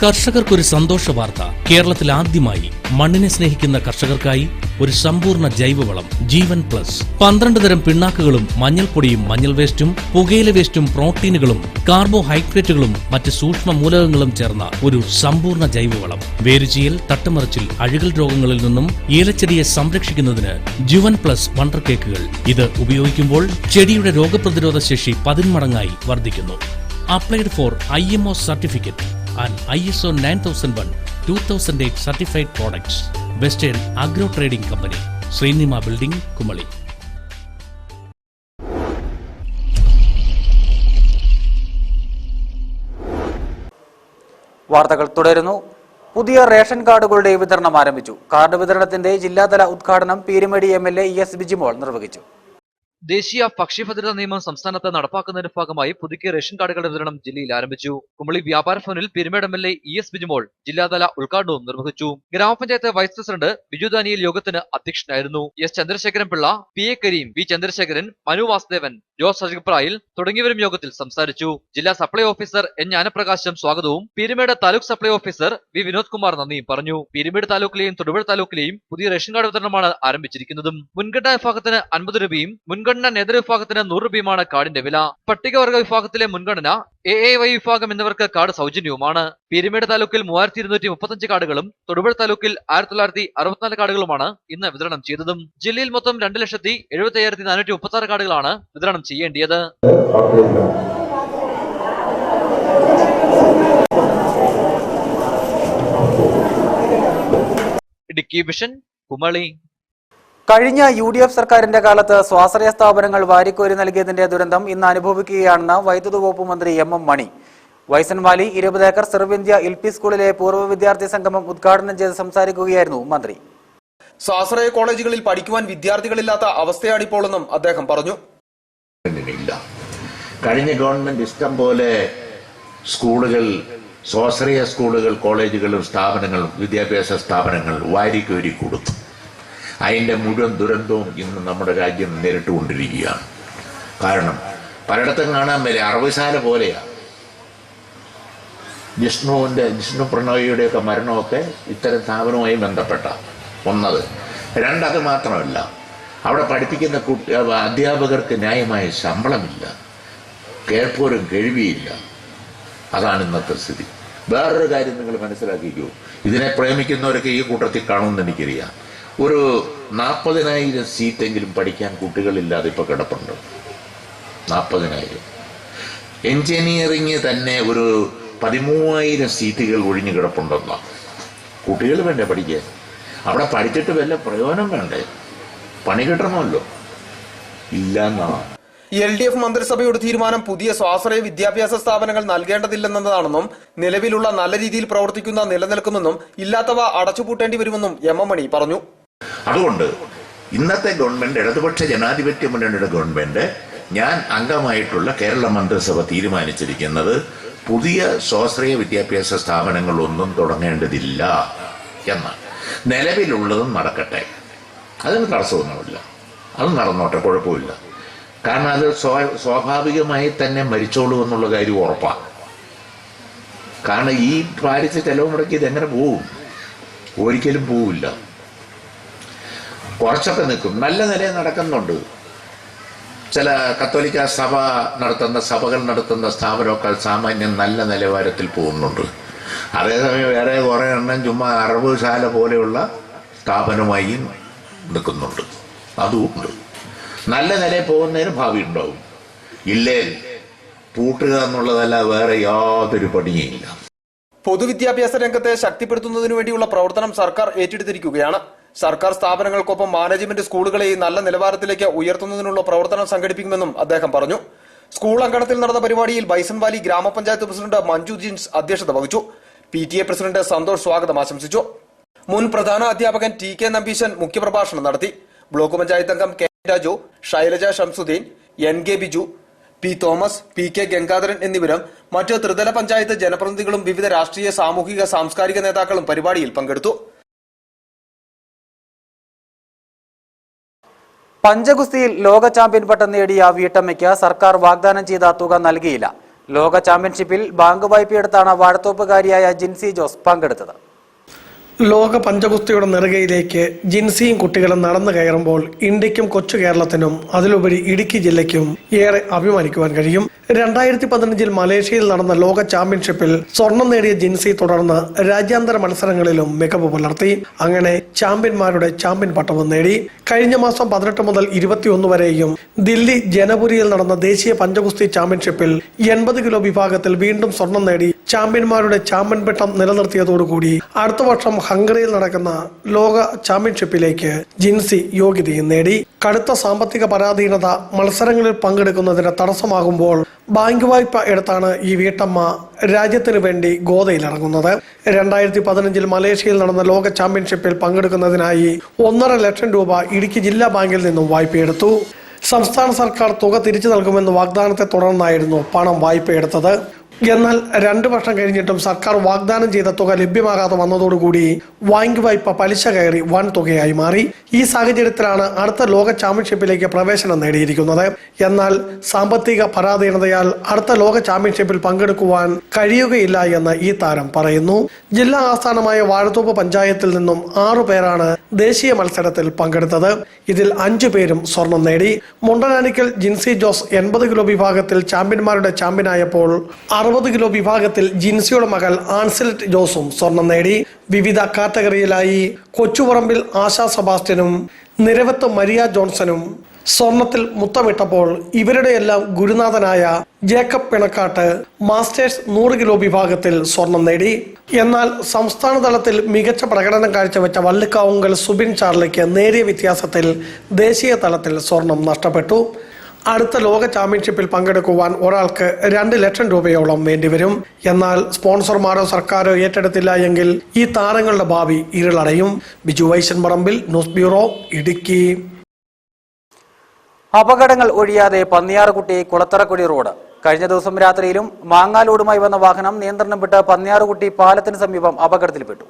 കർഷകർക്കൊരു സന്തോഷ വാർത്ത. കേരളത്തിൽ ആദ്യമായി മണ്ണിനെ സ്നേഹിക്കുന്ന കർഷകർക്കായി ഒരു സമ്പൂർണ്ണ ജൈവവളം ജീവൻ പ്ലസ്. 12 തരം പിണ്ണാക്കുകളും മഞ്ഞൾപ്പൊടിയും മഞ്ഞൾ വേസ്റ്റും പുകയില വേസ്റ്റും പ്രോട്ടീനുകളും കാർബോഹൈഡ്രേറ്റുകളും മറ്റ് സൂക്ഷ്മ മൂലകങ്ങളും ചേർന്ന ഒരു സമ്പൂർണ്ണ ജൈവവളം. വേരുചീയൽ, തട്ടുമറിച്ചിൽ, അഴുകൽ രോഗങ്ങളിൽ നിന്നും ഏലച്ചെടിയെ സംരക്ഷിക്കുന്നതിന് ജുവൻ പ്ലസ് വണ്ടർ കേക്കുകൾ. ഇത് ഉപയോഗിക്കുമ്പോൾ ചെടിയുടെ രോഗപ്രതിരോധ ശേഷി 10 മടങ്ങായി വർദ്ധിക്കുന്നു. Applied for IMO certificate and ISO 9001-2008 certified products. Western Agro Trading Company, Srinima Building, Kumali. വാർത്തകൾ തുടരുന്നു. പുതിയ റേഷൻ കാർഡുകളുടെ വിതരണം ആരംഭിച്ചു. കാർഡ് വിതരണത്തിന്റെ ജില്ലാതല ഉദ്ഘാടനം പീരുമേട് MLA ES ബിജിമോൾ നിർവഹിച്ചു. ദേശീയ ഭക്ഷ്യഭദ്രതാ നിയമം സംസ്ഥാനത്ത് നടപ്പാക്കുന്നതിന്റെ ഭാഗമായി പുതുക്കിയ റേഷൻ കാർഡുകളുടെ വിതരണം ജില്ലയിൽ ആരംഭിച്ചു. കുമളി വ്യാപാര ഭവനിൽ പീരുമേട് MLA ES ബിജിമോൾ ജില്ലാതല ഉദ്ഘാടനവും നിർവഹിച്ചു. ഗ്രാമപഞ്ചായത്ത് വൈസ് പ്രസിഡന്റ് ബിജു ദാനിയേൽ യോഗത്തിന് അധ്യക്ഷനായിരുന്നു. S Chandrasekharan Pillai, PA Kareem, V Chandrasekharan, Manu Vasudevan, Jose അജിപ്രായിൽ തുടങ്ങിയവരും യോഗത്തിൽ സംസാരിച്ചു. ജില്ലാ സപ്ലൈ ഓഫീസർ N ജ്ഞാനപ്രകാശം സ്വാഗതവും Peermade taluk supply officer V Vinod Kumar നന്ദിയും പറഞ്ഞു. പീരുമേട് താലൂക്കിലെയും തൊടുപുഴ താലൂക്കിലെയും പുതിയ റേഷൻ കാർഡ് വിതരണമാണ് ആരംഭിച്ചിരിക്കുന്നതും. മുൻഗണനാ വിഭാഗത്തിന് 50 രൂപയും മുൻഗണനാ നേതൃ വിഭാഗത്തിന് 100 രൂപയുമാണ് കാർഡിന്റെ വില. പട്ടികവർഗ വിഭാഗത്തിലെ മുൻഗണന AAY വിഭാഗം എന്നിവർക്ക് കാർഡ് സൗജന്യവുമാണ്. പീരുമേട് താലൂക്കിൽ 3235 കാർഡുകളും തൊടുപുഴ താലൂക്കിൽ 1964 കാർഡുകളുമാണ് ഇന്ന് വിതരണം ചെയ്തതും. ജില്ലയിൽ മൊത്തം 2,75,436 കാർഡുകളാണ് വിതരണം ചെയ്യേണ്ടിയത്. ഇടുക്കി വിഷൻ, കുമളി. കഴിഞ്ഞ UDF സർക്കാരിന്റെ കാലത്ത് സ്വാശ്രയ സ്ഥാപനങ്ങൾ വാരിക്കോരി നൽകിയതിന്റെ ദുരന്തം ഇന്ന് അനുഭവിക്കുകയാണെന്ന് വൈദ്യുതി വകുപ്പ് മന്ത്രി MM മണി. വൈസൻവാലി 20 ഏക്കർ സർവ്വന്ത്യ LP സ്കൂളിലെ പൂർവ്വ വിദ്യാർത്ഥി സംഗമം ഉദ്ഘാടനം ചെയ്ത് സംസാരിക്കുകയായിരുന്നു മന്ത്രി. സ്വാശ്രയ കോളേജുകളിൽ പഠിക്കുവാൻ വിദ്യാർത്ഥികളില്ലാത്ത അവസ്ഥയാണിപ്പോഴെന്നും അദ്ദേഹം പറഞ്ഞു. കഴിഞ്ഞ ഗവൺമെന്റ് ഇഷ്ടം പോലെ സ്കൂളുകൾ, സ്വാശ്രയ സ്കൂളുകൾ, കോളേജുകളും സ്ഥാപനങ്ങളും വിദ്യാഭ്യാസ സ്ഥാപനങ്ങൾ വാരിക്കോരി കൊടുത്തു. അതിൻ്റെ മുഴുവൻ ദുരന്തവും ഇന്ന് നമ്മുടെ രാജ്യം നേരിട്ടുകൊണ്ടിരിക്കുകയാണ്. കാരണം പലയിടത്തും കാണാൻ വരെ 60 ശാല പോലെയാണ്. ജിഷ്ണു പ്രണോയിയുടെയൊക്കെ മരണമൊക്കെ ഇത്തരം സ്ഥാപനവുമായി ബന്ധപ്പെട്ട ഒന്നത്. രണ്ടത് മാത്രമല്ല, അവിടെ പഠിപ്പിക്കുന്ന അധ്യാപകർക്ക് ന്യായമായ ശമ്പളമില്ല, കേൾപ്പോരും കേൾവിയില്ല. അതാണ് ഇന്നത്തെ സ്ഥിതി. വേറൊരു കാര്യം നിങ്ങൾ മനസ്സിലാക്കിക്കൂ, ഇതിനെ പ്രേമിക്കുന്നവരൊക്കെ ഈ കൂട്ടത്തിൽ കാണുമെന്ന് എനിക്കറിയാം. ഒരു 40,000 സീറ്റെങ്കിലും പഠിക്കാൻ കുട്ടികളില്ലാതെ ഇപ്പോൾ കിടപ്പുണ്ട്. 40,000. എൻജിനീയറിംഗ് തന്നെ ഒരു 13,000 സീറ്റുകൾ ഒഴിഞ്ഞു കിടപ്പുണ്ടെന്നാണ്. കുട്ടികൾ വേണ്ടേ പഠിക്കാൻ? അവിടെ പഠിച്ചിട്ട് വല്ല പ്രയോജനം വേണ്ടേ? പണി കിട്ടണമല്ലോ. ഇല്ലെന്നാണ്. LDF മന്ത്രിസഭയുടെ തീരുമാനം പുതിയ സ്വാശ്രയ വിദ്യാഭ്യാസ സ്ഥാപനങ്ങൾ നൽകേണ്ടതില്ലെന്നതാണെന്നും നിലവിലുള്ള നല്ല രീതിയിൽ പ്രവർത്തിക്കുന്ന നിലനിൽക്കുമെന്നും ഇല്ലാത്തവ അടച്ചുപൂട്ടേണ്ടി വരുമെന്നും എം എം മണി പറഞ്ഞു. അതുകൊണ്ട് ഇന്നത്തെ ഗവൺമെന്റ്, ഇടതുപക്ഷ ജനാധിപത്യ മുന്നണിയുടെ ഗവൺമെന്റ്, ഞാൻ അംഗമായിട്ടുള്ള കേരള മന്ത്രിസഭ തീരുമാനിച്ചിരിക്കുന്നത് പുതിയ സ്വാശ്രയ വിദ്യാഭ്യാസ സ്ഥാപനങ്ങളൊന്നും തുടങ്ങേണ്ടതില്ല എന്നാണ്. നിലവിലുള്ളതും നടക്കട്ടെ, അതിന് തടസ്സമൊന്നുമില്ല, അത് നടന്നോട്ടെ, കുഴപ്പമില്ല. കാരണം അത് സ്വാഭാവികമായി തന്നെ മരിച്ചോളൂ എന്നുള്ള കാര്യം ഉറപ്പാണ്. കാരണം ഈ ഭാരിച്ച ചെലവ് മുടക്കി ഇതെങ്ങനെ പോവും? ഒരിക്കലും പോവില്ല. കുറച്ചൊക്കെ നിൽക്കും. നല്ല നിലയിൽ നടക്കുന്നുണ്ട്. ചില കത്തോലിക്ക സഭ നടത്തുന്ന, സഭകൾ നടത്തുന്ന സ്ഥാപനമൊക്കെ സാമാന്യം നല്ല നിലവാരത്തിൽ പോകുന്നുണ്ട്. അതേസമയം വേറെ കുറേ എണ്ണം ചുമ്മാ അറവുശാല പോലെയുള്ള സ്ഥാപനമായി നിൽക്കുന്നുണ്ട്. അതുകൊണ്ട് നല്ല നിലയിൽ പോകുന്നതിന് ഭാവി ഉണ്ടാവും. ഇല്ലേ പൂട്ടുക എന്നുള്ളതല്ല വേറെ യാതൊരു പണിയില്ല. പൊതുവിദ്യാഭ്യാസ രംഗത്തെ ശക്തിപ്പെടുത്തുന്നതിനു വേണ്ടിയുള്ള പ്രവർത്തനം സർക്കാർ ഏറ്റെടുത്തിരിക്കുകയാണ്. സർക്കാർ സ്ഥാപനങ്ങൾക്കൊപ്പം മാനേജ്മെന്റ് സ്കൂളുകളെ നല്ല നിലവാരത്തിലേക്ക് ഉയർത്തുന്നതിനുള്ള പ്രവർത്തനം സംഘടിപ്പിക്കുമെന്നും അദ്ദേഹം പറഞ്ഞു. സ്കൂൾ അങ്കണത്തിൽ നടന്ന പരിപാടിയിൽ ബൈസൺ വാലി ഗ്രാമപഞ്ചായത്ത് പ്രസിഡന്റ് മഞ്ജു ജിൻസ് അധ്യക്ഷത വഹിച്ചു. PTA പ്രസിഡന്റ് സന്തോഷ് സ്വാഗതം ആശംസിച്ചു. മുൻ പ്രധാന അധ്യാപകൻ TK നമ്പീശൻ മുഖ്യപ്രഭാഷണം നടത്തി. ബ്ലോക്ക് പഞ്ചായത്ത് അംഗം K Raju, Shailaja Shamsuddin, NK Biju, P Thomas, PK Gangadharan എന്നിവരും മറ്റ് ത്രിതല പഞ്ചായത്ത് ജനപ്രതിനിധികളും വിവിധ രാഷ്ട്രീയ, സാമൂഹിക, സാംസ്കാരിക നേതാക്കളും പരിപാടിയിൽ പങ്കെടുത്തു. പഞ്ചഗുസ്തിയിൽ ലോക ചാമ്പ്യൻ പട്ടം നേടിയ വീട്ടമ്മയ്ക്ക് സർക്കാർ വാഗ്ദാനം ചെയ്ത തുക നൽകിയില്ല. ലോക ചാമ്പ്യൻഷിപ്പിൽ ബാങ്ക് വായ്പയെടുത്താണ് വാഴത്തോപ്പുകാരിയായ ജിൻസി ജോസ് പങ്കെടുത്തത്. ലോക പഞ്ചഗുസ്തിയുടെ നെറുകയിലേക്ക് ജിൻസിയും കുട്ടികളും നടന്നു കയറുമ്പോൾ ഇന്ത്യക്കും കൊച്ചു കേരളത്തിനും അതിലുപരി ഇടുക്കി ജില്ലയ്ക്കും ഏറെ അഭിമാനിക്കുവാൻ കഴിയും. 2015 മലേഷ്യയിൽ നടന്ന ലോക ചാമ്പ്യൻഷിപ്പിൽ സ്വർണം നേടിയ ജിൻസി തുടർന്ന് രാജ്യാന്തര മത്സരങ്ങളിലും മികവ് പുലർത്തി. അങ്ങനെ ചാമ്പ്യന്മാരുടെ ചാമ്പ്യൻ പട്ടവും നേടി. കഴിഞ്ഞ മാസം 18 മുതൽ 21 വരെയും ദില്ലി ജനപുരിയിൽ നടന്ന ദേശീയ പഞ്ചഗുസ്തി ചാമ്പ്യൻഷിപ്പിൽ 80 കിലോ വിഭാഗത്തിൽ വീണ്ടും സ്വർണം നേടി ചാമ്പ്യന്മാരുടെ ചാമ്പ്യൻ പട്ടം നിലനിർത്തിയതോടുകൂടി അടുത്ത വർഷം ഹംഗറിയിൽ നടക്കുന്ന ലോക ചാമ്പ്യൻഷിപ്പിലേക്ക് ജിൻസി യോഗ്യതയും നേടി. കടുത്ത സാമ്പത്തിക പരാധീനത മത്സരങ്ങളിൽ പങ്കെടുക്കുന്നതിന് തടസ്സമാകുമ്പോൾ ബാങ്ക് വായ്പ എടുത്താണ് ഈ വീട്ടമ്മ രാജ്യത്തിനു വേണ്ടി ഗോതയിലിറങ്ങുന്നത്. 2015 മലേഷ്യയിൽ നടന്ന ലോക ചാമ്പ്യൻഷിപ്പിൽ പങ്കെടുക്കുന്നതിനായി 1.5 ലക്ഷം രൂപ ഇടുക്കി ജില്ലാ ബാങ്കിൽ നിന്നും വായ്പയെടുത്തു. സംസ്ഥാന സർക്കാർ തുക തിരിച്ചു നൽകുമെന്ന വാഗ്ദാനത്തെ തുടർന്നായിരുന്നു പണം വായ്പയെടുത്തത്. എന്നാൽ 2 വർഷം കഴിഞ്ഞിട്ടും സർക്കാർ വാഗ്ദാനം ചെയ്ത തുക ലഭ്യമാകാതെ വന്നതോടുകൂടി ബാങ്ക് വായ്പ പലിശ കയറി വൻ തുകയായി മാറി. ഈ സാഹചര്യത്തിലാണ് അടുത്ത ലോക ചാമ്പ്യൻഷിപ്പിലേക്ക് പ്രവേശനം നേടിയിരിക്കുന്നത്. എന്നാൽ സാമ്പത്തിക പരാധീനതയാൽ അടുത്ത ലോക ചാമ്പ്യൻഷിപ്പിൽ പങ്കെടുക്കുവാൻ കഴിയുകയില്ല എന്ന് ഈ താരം പറയുന്നു. ജില്ലാ ആസ്ഥാനമായ വാഴത്തോപ്പ് പഞ്ചായത്തിൽ നിന്നും 6 പേരാണ് ദേശീയ മത്സരത്തിൽ പങ്കെടുത്തത്. ഇതിൽ 5 പേരും സ്വർണം നേടി. മുണ്ടനാനിക്കൽ ജിൻസി ജോസ് 80 കിലോ വിഭാഗത്തിൽ ചാമ്പ്യന്മാരുടെ ചാമ്പ്യനായപ്പോൾ 60 കിലോ വിഭാഗത്തിൽ ജിൻസിയുടെ മകൾ ആൻസലറ്റ് ജോസും സ്വർണം നേടി. വിവിധ കാറ്റഗറിയിലായി കൊച്ചുപറമ്പിൽ ആശാ സെബാസ്റ്റ്യനും നിരവത്ത് മരിയ ജോൺസണും സ്വർണത്തിൽ മുത്തമിട്ടപ്പോൾ ഇവരുടെയെല്ലാം ഗുരുനാഥനായ ജേക്കബ് പിണക്കാട്ട് മാസ്റ്റേഴ്സ് 100 കിലോ വിഭാഗത്തിൽ സ്വർണം നേടി. എന്നാൽ സംസ്ഥാന തലത്തിൽ മികച്ച പ്രകടനം കാഴ്ചവെച്ച വള്ളിക്കാവുങ്കൽ സുബിൻ ചാർലിക്ക് നേരിയ വ്യത്യാസത്തിൽ ദേശീയ തലത്തിൽ സ്വർണം നഷ്ടപ്പെട്ടു. അടുത്ത ലോക ചാമ്പ്യൻഷിപ്പിൽ പങ്കെടുക്കുവാൻ ഒരാൾക്ക് 2 ലക്ഷം രൂപയോളം വേണ്ടിവരും. എന്നാൽ സ്പോൺസർമാരോ സർക്കാരോ ഏറ്റെടുത്തില്ല എങ്കിൽ ഈ താരങ്ങളുടെ ഭാവി ഇരുളടയും. ബിജു വൈശൻ പറമ്പിൽ, ന്യൂസ് ബ്യൂറോ, ഇടുക്കി. അപകടങ്ങൾ ഒഴിയാതെ പന്നിയാറുകുട്ടി കുളത്തറക്കുടി റോഡ്. കഴിഞ്ഞ ദിവസം രാത്രിയിലും മാങ്ങാലോടുമായി വന്ന വാഹനം നിയന്ത്രണം വിട്ട് പന്നിയാറുകുട്ടി പാലത്തിന് സമീപം അപകടത്തിൽപ്പെട്ടു.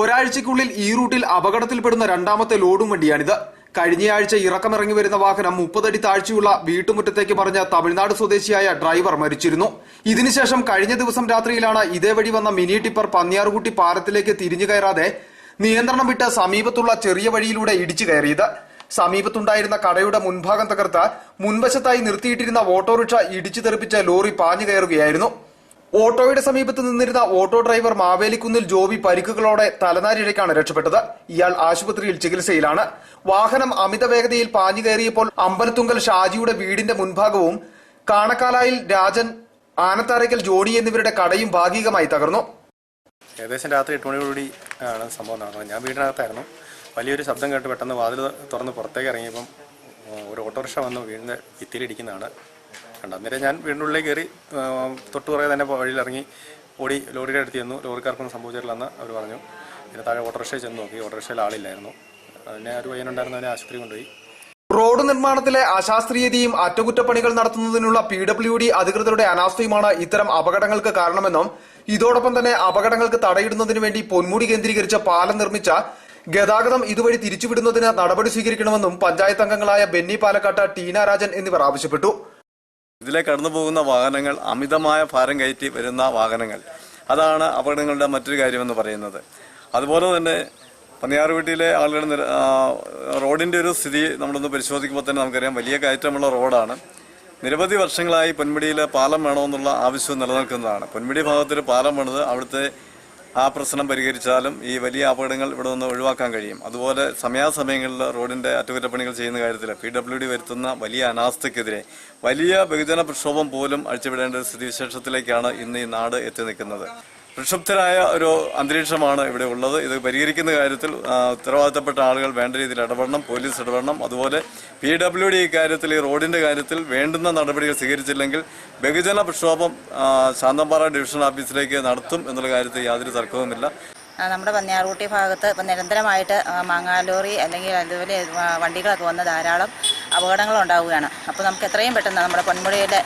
ഒരാഴ്ചയ്ക്കുള്ളിൽ ഈ റൂട്ടിൽ അപകടത്തിൽപ്പെടുന്ന 2ാമത്തെ ലോഡും വണ്ടിയാണിത്. കഴിഞ്ഞയാഴ്ച ഇറക്കമിറങ്ങി വരുന്ന വാഹനം 30 അടി താഴ്ചയുള്ള വീട്ടുമുറ്റത്തേക്ക് പറഞ്ഞ തമിഴ്നാട് സ്വദേശിയായ ഡ്രൈവർ മരിച്ചിരുന്നു. ഇതിനുശേഷം കഴിഞ്ഞ ദിവസം രാത്രിയിലാണ് ഇതേ വഴി വന്ന മിനി ടിപ്പർ പന്നിയാറുകുട്ടി പാലത്തിലേക്ക് തിരിഞ്ഞു കയറാതെ നിയന്ത്രണം വിട്ട് സമീപത്തുള്ള ചെറിയ വഴിയിലൂടെ ഇടിച്ചു കയറിയത്. സമീപത്തുണ്ടായിരുന്ന കടയുടെ മുൻഭാഗം തകർത്ത് മുൻവശത്തായി നിർത്തിയിട്ടിരുന്ന ഓട്ടോറിക്ഷ ഇടിച്ചു തെറിപ്പിച്ച് ലോറി പാഞ്ഞു കയറുകയായിരുന്നു. ഓട്ടോയുടെ സമീപത്ത് നിന്നിരുന്ന ഓട്ടോ ഡ്രൈവർ മാവേലിക്കുന്നിൽ ജോബി പരിക്കുകളോടെ തലനാരിഴയ്ക്കാണ് രക്ഷപ്പെട്ടത്. ഇയാൾ ആശുപത്രിയിൽ ചികിത്സയിലാണ്. വാഹനം അമിത വേഗതയിൽ പാഞ്ഞു കയറിയപ്പോൾ അമ്പലത്തുങ്കൽ ഷാജിയുടെ വീടിന്റെ മുൻഭാഗവും കാണക്കാലായിൽ രാജൻ, ആനത്താരയ്ക്കൽ ജോണി എന്നിവരുടെ കടയും ഭാഗികമായി തകർന്നു. ഏകദേശം രാത്രി 8 മണിയോടുകൂടി ആണ് സംഭവം നടന്നത്. ഞാൻ വീടിനകത്തായിരുന്നു. വലിയൊരു ശബ്ദം കേട്ട് പെട്ടെന്ന് വാതിൽ തുറന്ന് പുറത്തേക്ക് ഇറങ്ങിയപ്പം ഒരു ഓട്ടോറിക്ഷ വന്ന് വീടിൻ്റെ ഭിത്തിയിലിരിക്കുന്നതാണ് കണ്ടത്. അന്നേരം ഞാൻ വീടിൻ്റെ ഉള്ളിലേക്ക് കയറി തൊട്ട് പുറകെ തന്നെ വഴിയിലിറങ്ങി ഓടി ലോറിയുടെ അടുത്ത് ചെന്നു. ലോറിക്കാർക്കൊന്നും സംഭവിച്ചിട്ടില്ലെന്ന് അവർ പറഞ്ഞു. പിന്നെ താഴെ ഓട്ടോറിക്ഷയിൽ ചെന്ന് നോക്കി. ഓട്ടോറിക്ഷയിൽ ആളില്ലായിരുന്നു. അതിനെ ഒരു പയ്യനുണ്ടായിരുന്നു. അതിനെ ആശുപത്രി കൊണ്ടുപോയി. റോഡ് നിർമ്മാണത്തിലെ അശാസ്ത്രീയതയും അറ്റകുറ്റപ്പണികൾ നടത്തുന്നതിനുള്ള PWD അധികൃതരുടെ അനാസ്ഥയുമാണ് ഇത്തരം അപകടങ്ങൾക്ക് കാരണമെന്നും ഇതോടൊപ്പം തന്നെ അപകടങ്ങൾക്ക് തടയിടുന്നതിനു വേണ്ടി പൊന്മുടി കേന്ദ്രീകരിച്ച പാലം നിർമ്മിച്ച ഗതാഗതം ഇതുവഴി തിരിച്ചുവിടുന്നതിന് നടപടി സ്വീകരിക്കണമെന്നും പഞ്ചായത്ത് അംഗങ്ങളായ ബെന്നി പാലക്കാട്ട്, ടീന രാജൻ എന്നിവർ ആവശ്യപ്പെട്ടു. ഇതിലെ കടന്നു പോകുന്ന വാഹനങ്ങൾ അമിതമായ ഭാരം കയറ്റി വരുന്ന വാഹനങ്ങൾ, അതാണ് അപകടങ്ങളുടെ മറ്റൊരു കാര്യമെന്ന് പറയുന്നത്. അതുപോലെ തന്നെ പന്നിയാറുവീട്ടിലെ ആളുകളുടെ റോഡിൻ്റെ ഒരു സ്ഥിതി നമ്മളൊന്ന് പരിശോധിക്കുമ്പോൾ തന്നെ നമുക്കറിയാം, വലിയ കയറ്റമുള്ള റോഡാണ്. നിരവധി വർഷങ്ങളായി പൊന്മുടിയിൽ പാലം വേണമെന്നുള്ള ആവശ്യം നിലനിൽക്കുന്നതാണ്. പൊന്മുടി ഭാഗത്തൊരു പാലം വേണത് അവിടുത്തെ ആ പ്രശ്നം പരിഹരിച്ചാലും ഈ വലിയ അപകടങ്ങൾ ഇവിടെ നിന്ന് ഒഴിവാക്കാൻ കഴിയും. അതുപോലെ സമയാസമയങ്ങളിൽ റോഡിൻ്റെ അറ്റകുറ്റപ്പണികൾ ചെയ്യുന്ന കാര്യത്തിൽ PWD വരുത്തുന്ന വലിയ അനാസ്ഥയ്ക്കെതിരെ വലിയ ബഹുജന പ്രക്ഷോഭം പോലും അഴിച്ചുവിടേണ്ട ഒരു സ്ഥിതിവിശേഷത്തിലേക്കാണ് ഇന്ന് ഈ നാട് എത്തി നിൽക്കുന്നത്. പ്രക്ഷുബ്ധരായ ഒരു അന്തരീക്ഷമാണ് ഇവിടെ ഉള്ളത്. ഇത് പരിഹരിക്കുന്ന കാര്യത്തിൽ ഉത്തരവാദിത്തപ്പെട്ട ആളുകൾ വേണ്ട രീതിയിൽ ഇടപെടണം, പോലീസ് ഇടപെടണം. അതുപോലെ PWD ഇക്കാര്യത്തിൽ, ഈ റോഡിന്റെ കാര്യത്തിൽ വേണ്ടുന്ന നടപടികൾ സ്വീകരിച്ചില്ലെങ്കിൽ ബഹുജന പ്രക്ഷോഭം ശാന്തമ്പാറ ഡിവിഷൻ ഓഫീസിലേക്ക് നടത്തും എന്നുള്ള കാര്യത്തിൽ യാതൊരു തർക്കവുമില്ല. നമ്മുടെ പന്നിയാറുകുട്ടി ഭാഗത്ത് ഇപ്പം നിരന്തരമായിട്ട് മാങ്ങാലോറി അല്ലെങ്കിൽ അതുപോലെ വണ്ടികളൊക്കെ വന്ന് ധാരാളം അപകടങ്ങൾ ഉണ്ടാവുകയാണ്. അപ്പോൾ നമുക്ക് എത്രയും പെട്ടെന്ന് നമ്മുടെ പൊന്മുടിയിലെ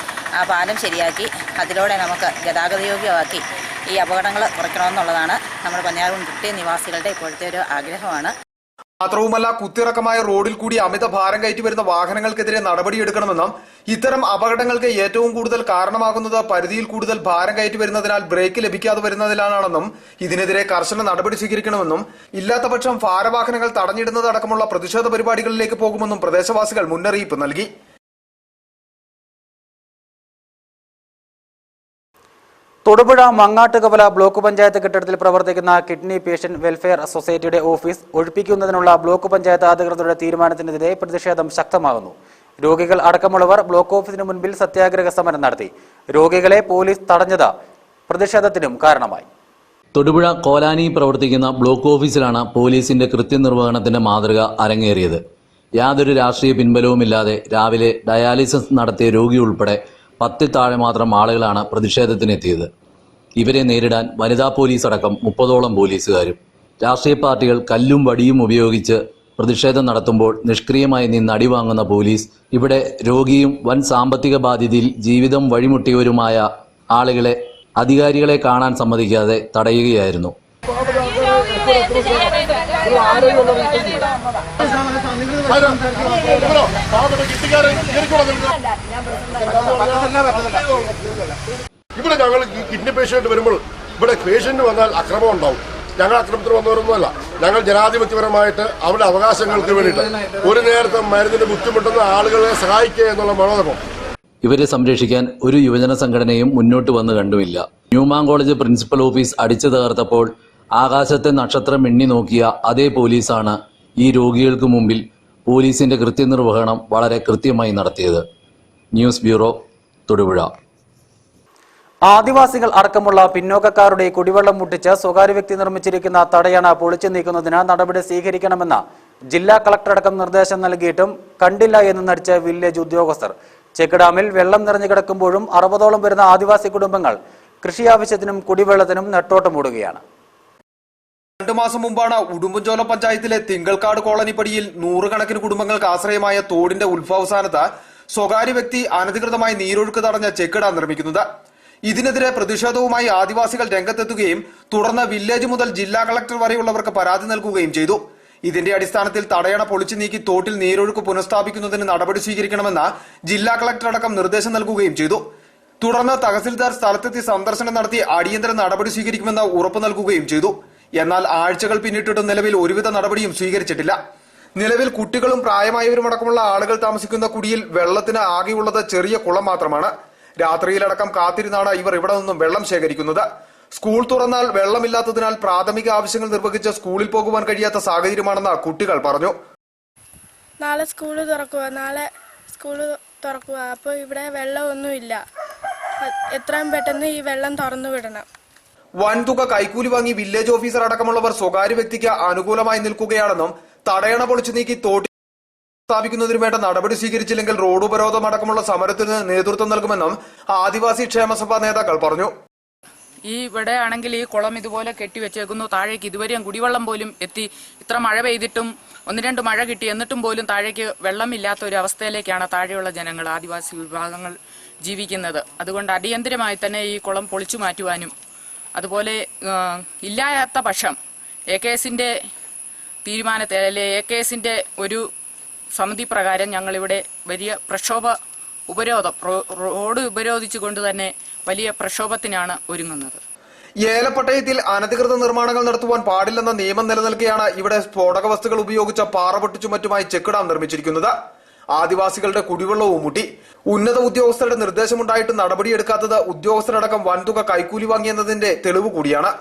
പാലം ശരിയാക്കി അതിലൂടെ നമുക്ക് ഗതാഗതയോഗ്യമാക്കി ഈ അപകടങ്ങൾ കുറയ്ക്കണമെന്നുള്ളതാണ് നമ്മുടെ പന്നിയാറുകുട്ടി നിവാസികളുടെ ഇപ്പോഴത്തെ ഒരു ആഗ്രഹമാണ്. മാത്രവുമല്ല, കുത്തിറക്കമായ റോഡിൽ കൂടി അമിത ഭാരം കയറ്റി വരുന്ന വാഹനങ്ങൾക്കെതിരെ നടപടിയെടുക്കണമെന്നും ഇത്തരം അപകടങ്ങൾക്ക് ഏറ്റവും കൂടുതൽ കാരണമാകുന്നത് പരിധിയിൽ കൂടുതൽ ഭാരം കയറ്റി വരുന്നതിനാൽ ബ്രേക്ക് ലഭിക്കാതെ വരുന്നതിലാണെന്നും ഇതിനെതിരെ കർശന നടപടി സ്വീകരിക്കണമെന്നും ഇല്ലാത്തപക്ഷം ഭാരവാഹനങ്ങൾ തടഞ്ഞിടുന്നതടക്കമുള്ള പ്രതിഷേധ പരിപാടികളിലേക്ക് പോകുമെന്നും പ്രദേശവാസികൾ മുന്നറിയിപ്പ് നൽകി. തൊടുപുഴ മങ്ങാട്ടുകവല ബ്ലോക്ക് പഞ്ചായത്ത് കെട്ടിടത്തിൽ പ്രവർത്തിക്കുന്ന കിഡ്നി പേഷ്യന്റ് വെൽഫെയർ സൊസൈറ്റിയുടെ ഓഫീസ് ഒഴിപ്പിക്കുന്നതിനുള്ള ബ്ലോക്ക് പഞ്ചായത്ത് അധികൃതരുടെ തീരുമാനത്തിനെതിരെ പ്രതിഷേധം ശക്തമാകുന്നു. രോഗികൾ അടക്കമുള്ളവർ ബ്ലോക്ക് ഓഫീസിന് മുൻപിൽ സത്യാഗ്രഹ സമരം നടത്തി. രോഗികളെ പോലീസ് തടഞ്ഞത് പ്രതിഷേധത്തിനും കാരണമായി. തൊടുപുഴ കോലാനി പ്രവർത്തിക്കുന്ന ബ്ലോക്ക് ഓഫീസിലാണ് പോലീസിന്റെ കൃത്യനിർവഹണത്തിന്റെ മാതൃക അരങ്ങേറിയത്. യാതൊരു രാഷ്ട്രീയ പിൻബലവുമില്ലാതെ രാവിലെ ഡയാലിസിസ് നടത്തിയ രോഗി ഉൾപ്പെടെ 10 താഴെ മാത്രം ആളുകളാണ് പ്രതിഷേധത്തിനെത്തിയത്. ഇവരെ നേരിടാൻ വനിതാ പോലീസ് അടക്കം 30ഓളം പോലീസുകാരും. രാഷ്ട്രീയ പാർട്ടികൾ കല്ലും വടിയും ഉപയോഗിച്ച് പ്രതിഷേധം നടത്തുമ്പോൾ നിഷ്ക്രിയമായി നിന്ന് അടിവാങ്ങുന്ന പോലീസ് ഇവിടെ രോഗിയും വൻ സാമ്പത്തിക ബാധ്യതയിൽ ജീവിതം വഴിമുട്ടിയവരുമായ ആളുകളെ, അധികാരികളെ കാണാൻ സമ്മതിക്കാതെ തടയുകയായിരുന്നു. ഇവിടെ ഞങ്ങൾ ഈ കിഡ്നി പേഷ്യന്റ് വരുമ്പോൾ ഇവിടെ പേഷ്യന്റ് വന്നാൽ അക്രമം ഉണ്ടാവും. ഞങ്ങൾ അക്രമത്തിന് വന്നവരൊന്നുമല്ല. ഞങ്ങൾ ജനാധിപത്യപരമായിട്ട് അവരുടെ അവകാശങ്ങൾക്ക് വേണ്ടിയിട്ട് ഒരു നേരത്തെ മരുന്നിന് ബുദ്ധിമുട്ടുന്ന ആളുകളെ സഹായിക്കുക എന്നുള്ള മനോധർമ്മം. ഇവരെ സംരക്ഷിക്കാൻ ഒരു യുവജന സംഘടനയും മുന്നോട്ട് വന്ന് കണ്ടുമില്ല. ന്യൂമാൻ കോളേജ് പ്രിൻസിപ്പൽ ഓഫീസ് അടിച്ചു തകർത്തപ്പോൾ ആകാശത്തെ നക്ഷത്രം എണ്ണി നോക്കിയ അതേ പോലീസാണ് ഈ രോഗികൾക്ക് മുമ്പിൽ പോലീസിന്റെ കൃത്യനിർവഹണം വളരെ കൃത്യമായി നടത്തിയത്. News bureau, Thodupuzha. ആദിവാസികൾ അടക്കമുള്ള പിന്നോക്കക്കാരുടെ കുടിവെള്ളം മുട്ടിച്ച് സ്വകാര്യ വ്യക്തി നിർമ്മിച്ചിരിക്കുന്ന തടയണ പൊളിച്ചു നീക്കുന്നതിന് നടപടി സ്വീകരിക്കണമെന്ന ജില്ലാ കളക്ടറടക്കം നിർദ്ദേശം നൽകിയിട്ടും കണ്ടില്ല എന്ന് നടിച്ച വില്ലേജ് ഉദ്യോഗസ്ഥർ. ചെക്ക് ഡാമിൽ വെള്ളം നിറഞ്ഞു കിടക്കുമ്പോഴും 60ഓളം വരുന്ന ആദിവാസി കുടുംബങ്ങൾ കൃഷി ആവശ്യത്തിനും കുടിവെള്ളത്തിനും നെട്ടോട്ടമോടുകയാണ്. 2 മാസം മുമ്പാണ് ഉടുമ്പൻചോല പഞ്ചായത്തിലെ തിങ്കൾക്കാട് കോളനിപ്പടിയിൽ 100 കണക്കിന് കുടുംബങ്ങൾക്ക് ആശ്രയമായ തോടിന്റെ ഉത്ഭവസ്ഥാനത്ത് സ്വകാര്യ വ്യക്തി അനധികൃതമായി നീരൊഴുക്ക് തടഞ്ഞ ചെക്ക് ഡാം നിർമ്മിക്കുന്നത്. ഇതിനെതിരെ പ്രതിഷേധവുമായി ആദിവാസികൾ രംഗത്തെത്തുകയും തുടർന്ന് വില്ലേജ് മുതൽ ജില്ലാ കളക്ടർ വരെയുള്ളവർക്ക് പരാതി നൽകുകയും ചെയ്തു. ഇതിന്റെ അടിസ്ഥാനത്തിൽ തടയണ പൊളിച്ചു നീക്കി തോട്ടിൽ നീരൊഴുക്ക് പുനഃസ്ഥാപിക്കുന്നതിന് നടപടി സ്വീകരിക്കണമെന്ന് ജില്ലാ കളക്ടർ അടക്കം നിർദ്ദേശം നൽകുകയും ചെയ്തു. തുടർന്ന് തഹസിൽദാർ സ്ഥലത്തെത്തി സന്ദർശനം നടത്തി അടിയന്തര നടപടി സ്വീകരിക്കുമെന്ന് ഉറപ്പു നൽകുകയും ചെയ്തു. എന്നാൽ ആഴ്ചകൾ പിന്നിട്ടിട്ടും നിലവിൽ ഒരുവിധ നടപടിയും സ്വീകരിച്ചിട്ടില്ല. നിലവിൽ കുട്ടികളും പ്രായമായവരും അടക്കമുള്ള ആളുകൾ താമസിക്കുന്ന കുടിയിൽ വെള്ളത്തിന് ആകെയുള്ളത് ചെറിയ കുളം മാത്രമാണ്. രാത്രിയിലടക്കം കാത്തിരുന്നാണ് ഇവർ ഇവിടെ നിന്നും വെള്ളം ശേഖരിക്കുന്നത്. സ്കൂൾ തുറന്നാൽ വെള്ളമില്ലാത്തതിനാൽ പ്രാഥമിക ആവശ്യങ്ങൾ നിർവഹിച്ച് സ്കൂളിൽ പോകുവാൻ കഴിയാത്ത സാഹചര്യമാണെന്ന് കുട്ടികൾ പറഞ്ഞു. നാളെ സ്കൂൾ തുറക്കുക. അപ്പോൾ ഇവിടെ വെള്ളമൊന്നുമില്ല. എത്രയും പെട്ടെന്ന് ഈ വെള്ളം തുറന്നു വിടണം. വൻതുക കൈക്കൂലി വാങ്ങി വില്ലേജ് ഓഫീസർ അടക്കമുള്ളവർ സ്വകാര്യ വ്യക്തിക്ക് അനുകൂലമായി നിൽക്കുകയാണെന്നും തടയണ പൊളിച്ചു നീക്കി തോട്ടി സ്ഥാപിക്കുന്നതിന് വേണ്ട നടപടി സ്വീകരിച്ചില്ലെങ്കിൽ റോഡ് ഉപരോധം അടക്കമുള്ള സമരത്തിന് നേതൃത്വം നൽകുമെന്നും ആദിവാസി ക്ഷേമസഭാ നേതാക്കൾ പറഞ്ഞു. ഇവിടെ ആണെങ്കിൽ ഈ കുളം ഇതുപോലെ കെട്ടിവെച്ചേക്കുന്നു. താഴേക്ക് ഇതുവരെയും കുടിവെള്ളം പോലും എത്തി. ഇത്ര മഴ പെയ്തിട്ടും 1-2 മഴ കിട്ടി എന്നിട്ടും പോലും താഴേക്ക് വെള്ളമില്ലാത്ത ഒരു അവസ്ഥയിലേക്കാണ് താഴെയുള്ള ജനങ്ങൾ, ആദിവാസി വിഭാഗങ്ങൾ ജീവിക്കുന്നത്. അതുകൊണ്ട് അടിയന്തരമായി തന്നെ ഈ കുളം പൊളിച്ചു മാറ്റുവാനും അതുപോലെ ഇല്ലാത്ത പക്ഷം AKSന്റെ തീരുമാനത്തെ അല്ലെ AKSന്റെ ഒരു സമിതി പ്രകാരം ഞങ്ങളിവിടെ വലിയ ഉപരോധം റോഡ് ഉപരോധിച്ചുകൊണ്ട് തന്നെ വലിയ പ്രക്ഷോഭത്തിനാണ് ഒരുങ്ങുന്നത്. ഏലപ്പട്ടയത്തിൽ അനധികൃത നിർമ്മാണങ്ങൾ നടത്തുവാൻ പാടില്ലെന്ന നിയമം നിലനിൽക്കെയാണ് ഇവിടെ സ്ഫോടക വസ്തുക്കൾ ഉപയോഗിച്ച പാറ പൊട്ടിച്ചും മറ്റുമായി ചെക്ക് ഡാം നിർമ്മിച്ചിരിക്കുന്നത്. ആദിവാസികളുടെ കുടിവെള്ളവും മുട്ടി. ഉന്നത ഉദ്യോഗസ്ഥരുടെ നിർദ്ദേശമുണ്ടായിട്ട് നടപടിയെടുക്കാത്തത് ഉദ്യോഗസ്ഥരടക്കം വൻതുക കൈക്കൂലി വാങ്ങിയെന്നതിന്റെ തെളിവ് കൂടിയാണ്.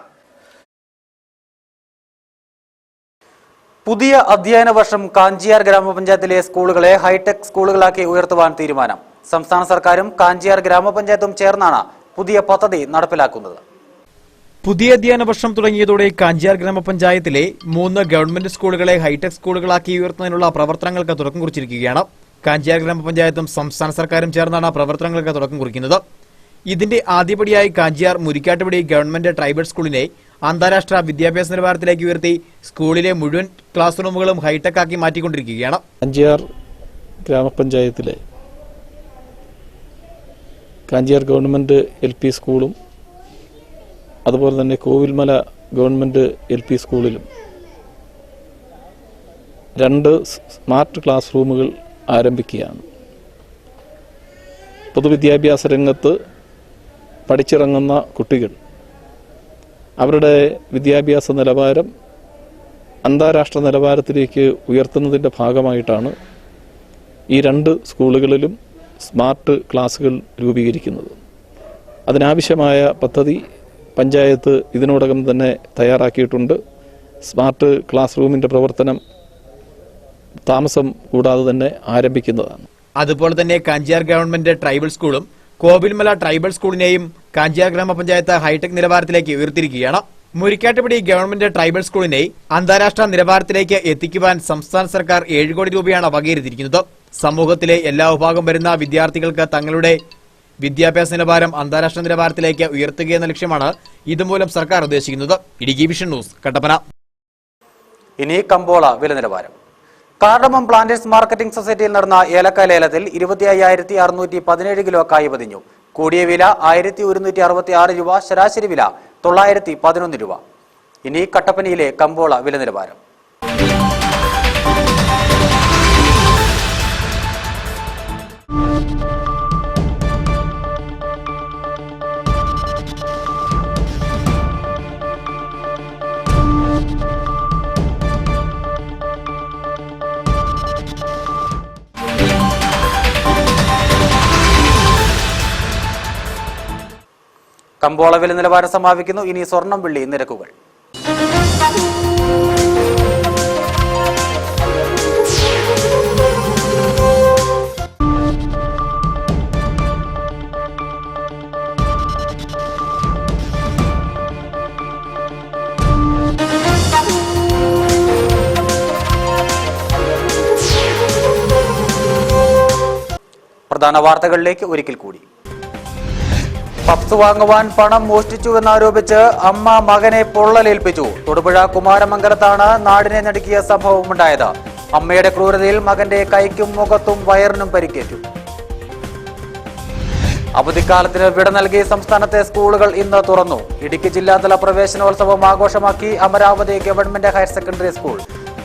പുതിയ അധ്യയന വർഷം കാഞ്ചിയാർ ഗ്രാമപഞ്ചായത്തിലെ സ്കൂളുകളെ ഹൈടെക് സ്കൂളുകളാക്കി ഉയർത്തുവാൻ തീരുമാനം. സംസ്ഥാന സർക്കാരും കാഞ്ചിയാർ ഗ്രാമപഞ്ചായത്തും ചേർന്നാണ് പുതിയ പദ്ധതി നടപ്പിലാക്കുന്നത്. പുതിയ അധ്യയന വർഷം തുടങ്ങിയതോടെ കാഞ്ചിയാർ ഗ്രാമപഞ്ചായത്തിലെ 3 ഗവൺമെന്റ് സ്കൂളുകളെ ഹൈടെക് സ്കൂളുകളാക്കി ഉയർത്തുന്നതിനുള്ള പ്രവർത്തനങ്ങൾക്ക് തുടക്കം കുറിച്ചിരിക്കുകയാണ്. കാഞ്ചിയാർ ഗ്രാമപഞ്ചായത്തും സംസ്ഥാന സർക്കാരും ചേർന്നാണ് പ്രവർത്തനങ്ങൾക്ക് തുടക്കം കുറിക്കുന്നത്. ഇതിന്റെ ആദ്യപടിയായി കാഞ്ചിയാർ മുരിക്കാട്ടുപടി ഗവൺമെന്റ് ട്രൈബൽ സ്കൂളിനെ അന്താരാഷ്ട്ര വിദ്യാഭ്യാസ നിലവാരത്തിലേക്ക് ഉയർത്തി സ്കൂളിലെ മുഴുവൻ ക്ലാസ് റൂമുകളും ഹൈടെക് ആക്കി മാറ്റിക്കൊണ്ടിരിക്കുകയാണ്. കാഞ്ചിയാർ ഗ്രാമപഞ്ചായത്തിലെ കാഞ്ചിയാർ ഗവൺമെന്റ് LP സ്കൂളും അതുപോലെ തന്നെ കോവിൽമല ഗവൺമെന്റ് LP സ്കൂളിലും 2 സ്മാർട്ട് ക്ലാസ് റൂമുകൾ ആരംഭിക്കുകയാണ്. പൊതുവിദ്യാഭ്യാസ രംഗത്ത് പഠിച്ചിറങ്ങുന്ന കുട്ടികൾ അവരുടെ വിദ്യാഭ്യാസ നിലവാരം അന്താരാഷ്ട്ര നിലവാരത്തിലേക്ക് ഉയർത്തുന്നതിൻ്റെ ഭാഗമായിട്ടാണ് ഈ 2 സ്കൂളുകളിലും സ്മാർട്ട് ക്ലാസുകൾ രൂപീകരിക്കുന്നത്. അതിനാവശ്യമായ പദ്ധതി പഞ്ചായത്ത് ഇതിനോടകം തന്നെ തയ്യാറാക്കിയിട്ടുണ്ട്. സ്മാർട്ട് ക്ലാസ് റൂമിൻ്റെ പ്രവർത്തനം താമസം കൂടാതെ തന്നെ ആരംഭിക്കുന്നതാണ്. അതുപോലെ തന്നെ കാഞ്ചിയാർ ഗവൺമെന്റ് ട്രൈബൽ സ്കൂളും കോവിൽമല ട്രൈബൽ സ്കൂളിനെയും കാഞ്ചിയാർ ഗ്രാമപഞ്ചായത്ത് ഹൈടെക് നിലവാരത്തിലേക്ക് ഉയർത്തിയിരിക്കുകയാണ്. മുരിക്കാട്ടുപടി ഗവൺമെന്റ് ട്രൈബൽ സ്കൂളിനെ അന്താരാഷ്ട്ര നിലവാരത്തിലേക്ക് എത്തിക്കുവാൻ സംസ്ഥാന സർക്കാർ 7 കോടി രൂപയാണ് വകയിരുത്തിയിരിക്കുന്നത്. സമൂഹത്തിലെ എല്ലാ വിഭാഗം വരുന്ന വിദ്യാർത്ഥികൾക്ക് തങ്ങളുടെ വിദ്യാഭ്യാസ നിലവാരം അന്താരാഷ്ട്ര നിലവാരത്തിലേക്ക് ഉയർത്തുകയെന്ന ലക്ഷ്യമാണ് ഇതുമൂലം സർക്കാർ ഉദ്ദേശിക്കുന്നത്. Idukki vision news, Kattappana. ഇനി കമ്പോള വില നിലവാരം. കാർഡമം പ്ലാന്റേഴ്സ് മാർക്കറ്റിംഗ് സൊസൈറ്റിയിൽ നടന്ന ഏലക്ക ലേലത്തിൽ 25,617 കിലോ കായ് പതിഞ്ഞു. കൂടിയ വില 1,166 രൂപ, ശരാശരി വില 911 രൂപ. ഇനി കട്ടപ്പനയിലെ കമ്പോള വില നിലവാരം. കമ്പോള വില നിലവാരം സമാപിക്കുന്നു. ഇനി സ്വർണം വെള്ളി നിരക്കുകൾ. പ്രധാന വാർത്തകളിലേക്ക് ഒരിക്കൽ കൂടി. പപ്സ് വാങ്ങുവാൻ പണം മോഷ്ടിച്ചുവെന്നാരോപിച്ച് അമ്മ മകനെ പൊള്ളലേൽപ്പിച്ചു. തൊടുപുഴ കുമാരമംഗലത്താണ് നാടിനെ നടുക്കിയ സംഭവമുണ്ടായത്. അമ്മയുടെ ക്രൂരതയിൽ മകന്റെ കൈക്കും മുഖത്തും വയറിനും പരിക്കേറ്റു. അവധിക്കാലത്തിന് വിട നൽകി സംസ്ഥാനത്തെ സ്കൂളുകൾ ഇന്ന് തുറന്നു. ഇടുക്കി ജില്ലാതല പ്രവേശനോത്സവം ആഘോഷമാക്കി Amaravathi government higher secondary school.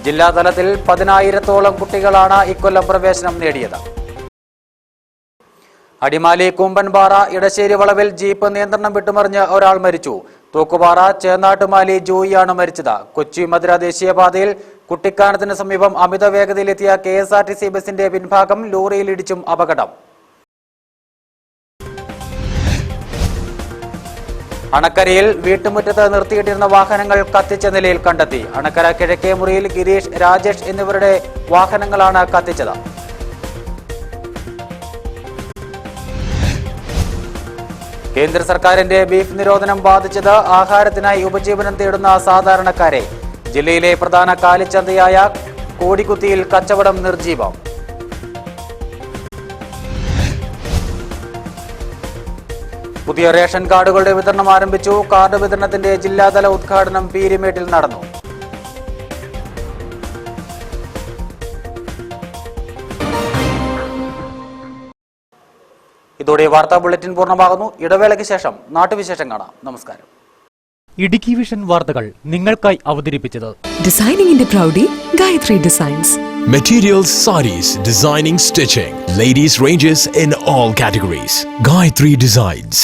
ജില്ലാതലത്തിൽ 10,000-ഓളം കുട്ടികളാണ് ഇക്കൊല്ലം പ്രവേശനം നേടിയത്. അടിമാലി കൂമ്പൻപാറ ഇടശ്ശേരി വളവിൽ ജീപ്പ് നിയന്ത്രണം വിട്ടുമറിഞ്ഞ് ഒരാൾ മരിച്ചു. തൂക്കുപാറ ചേന്നാട്ടുമാലി ജോയിയാണ് മരിച്ചത്. കൊച്ചി മധുര ദേശീയപാതയിൽ കുട്ടിക്കാനത്തിന് സമീപം അമിത വേഗതയിലെത്തിയ KSRTC ബസിന്റെ പിൻഭാഗം ലോറിയിൽ ഇടിച്ചും അപകടം. അണക്കരയിൽ വീട്ടുമുറ്റത്ത് നിർത്തിയിട്ടിരുന്ന വാഹനങ്ങൾ കത്തിച്ച നിലയിൽ കണ്ടെത്തി. അണക്കര കിഴക്കേ മുറിയിൽ ഗിരീഷ്, രാജേഷ് എന്നിവരുടെ വാഹനങ്ങളാണ് കത്തിച്ചത്. കേന്ദ്ര സർക്കാരിന്റെ ബീഫ് നിരോധനം ബാധിച്ചത് ആഹാരത്തിനായി ഉപജീവനം തേടുന്ന സാധാരണക്കാരെ. ജില്ലയിലെ പ്രധാന കാലിച്ചന്തയായ കോടിക്കുത്തിയിൽ കച്ചവടം നിർജീവം. പുതിയ റേഷൻ കാർഡുകളുടെ വിതരണം ആരംഭിച്ചു. കാർഡ് വിതരണത്തിന്റെ ജില്ലാതല ഉദ്ഘാടനം പീരിമേട്ടിൽ നടന്നു. ഇതോടെ വാർത്താ ബുള്ളറ്റിൻ പൂർണ്ണമാകുന്നു. ഇടവേളയ്ക്ക് ശേഷം നാട്ടുവിശേഷം കാണാം. നമസ്കാരം. ഇടുക്കി വിഷൻ വാർത്തകൾ നിങ്ങൾക്കായി അവതരിപ്പിച്ചത് ഡിസൈനിങ്ങിന്റെ പ്രൗഢി Gayathri designs. Materials, sarees, designing, stitching, ladies ranges in all categories. Gayatri Designs.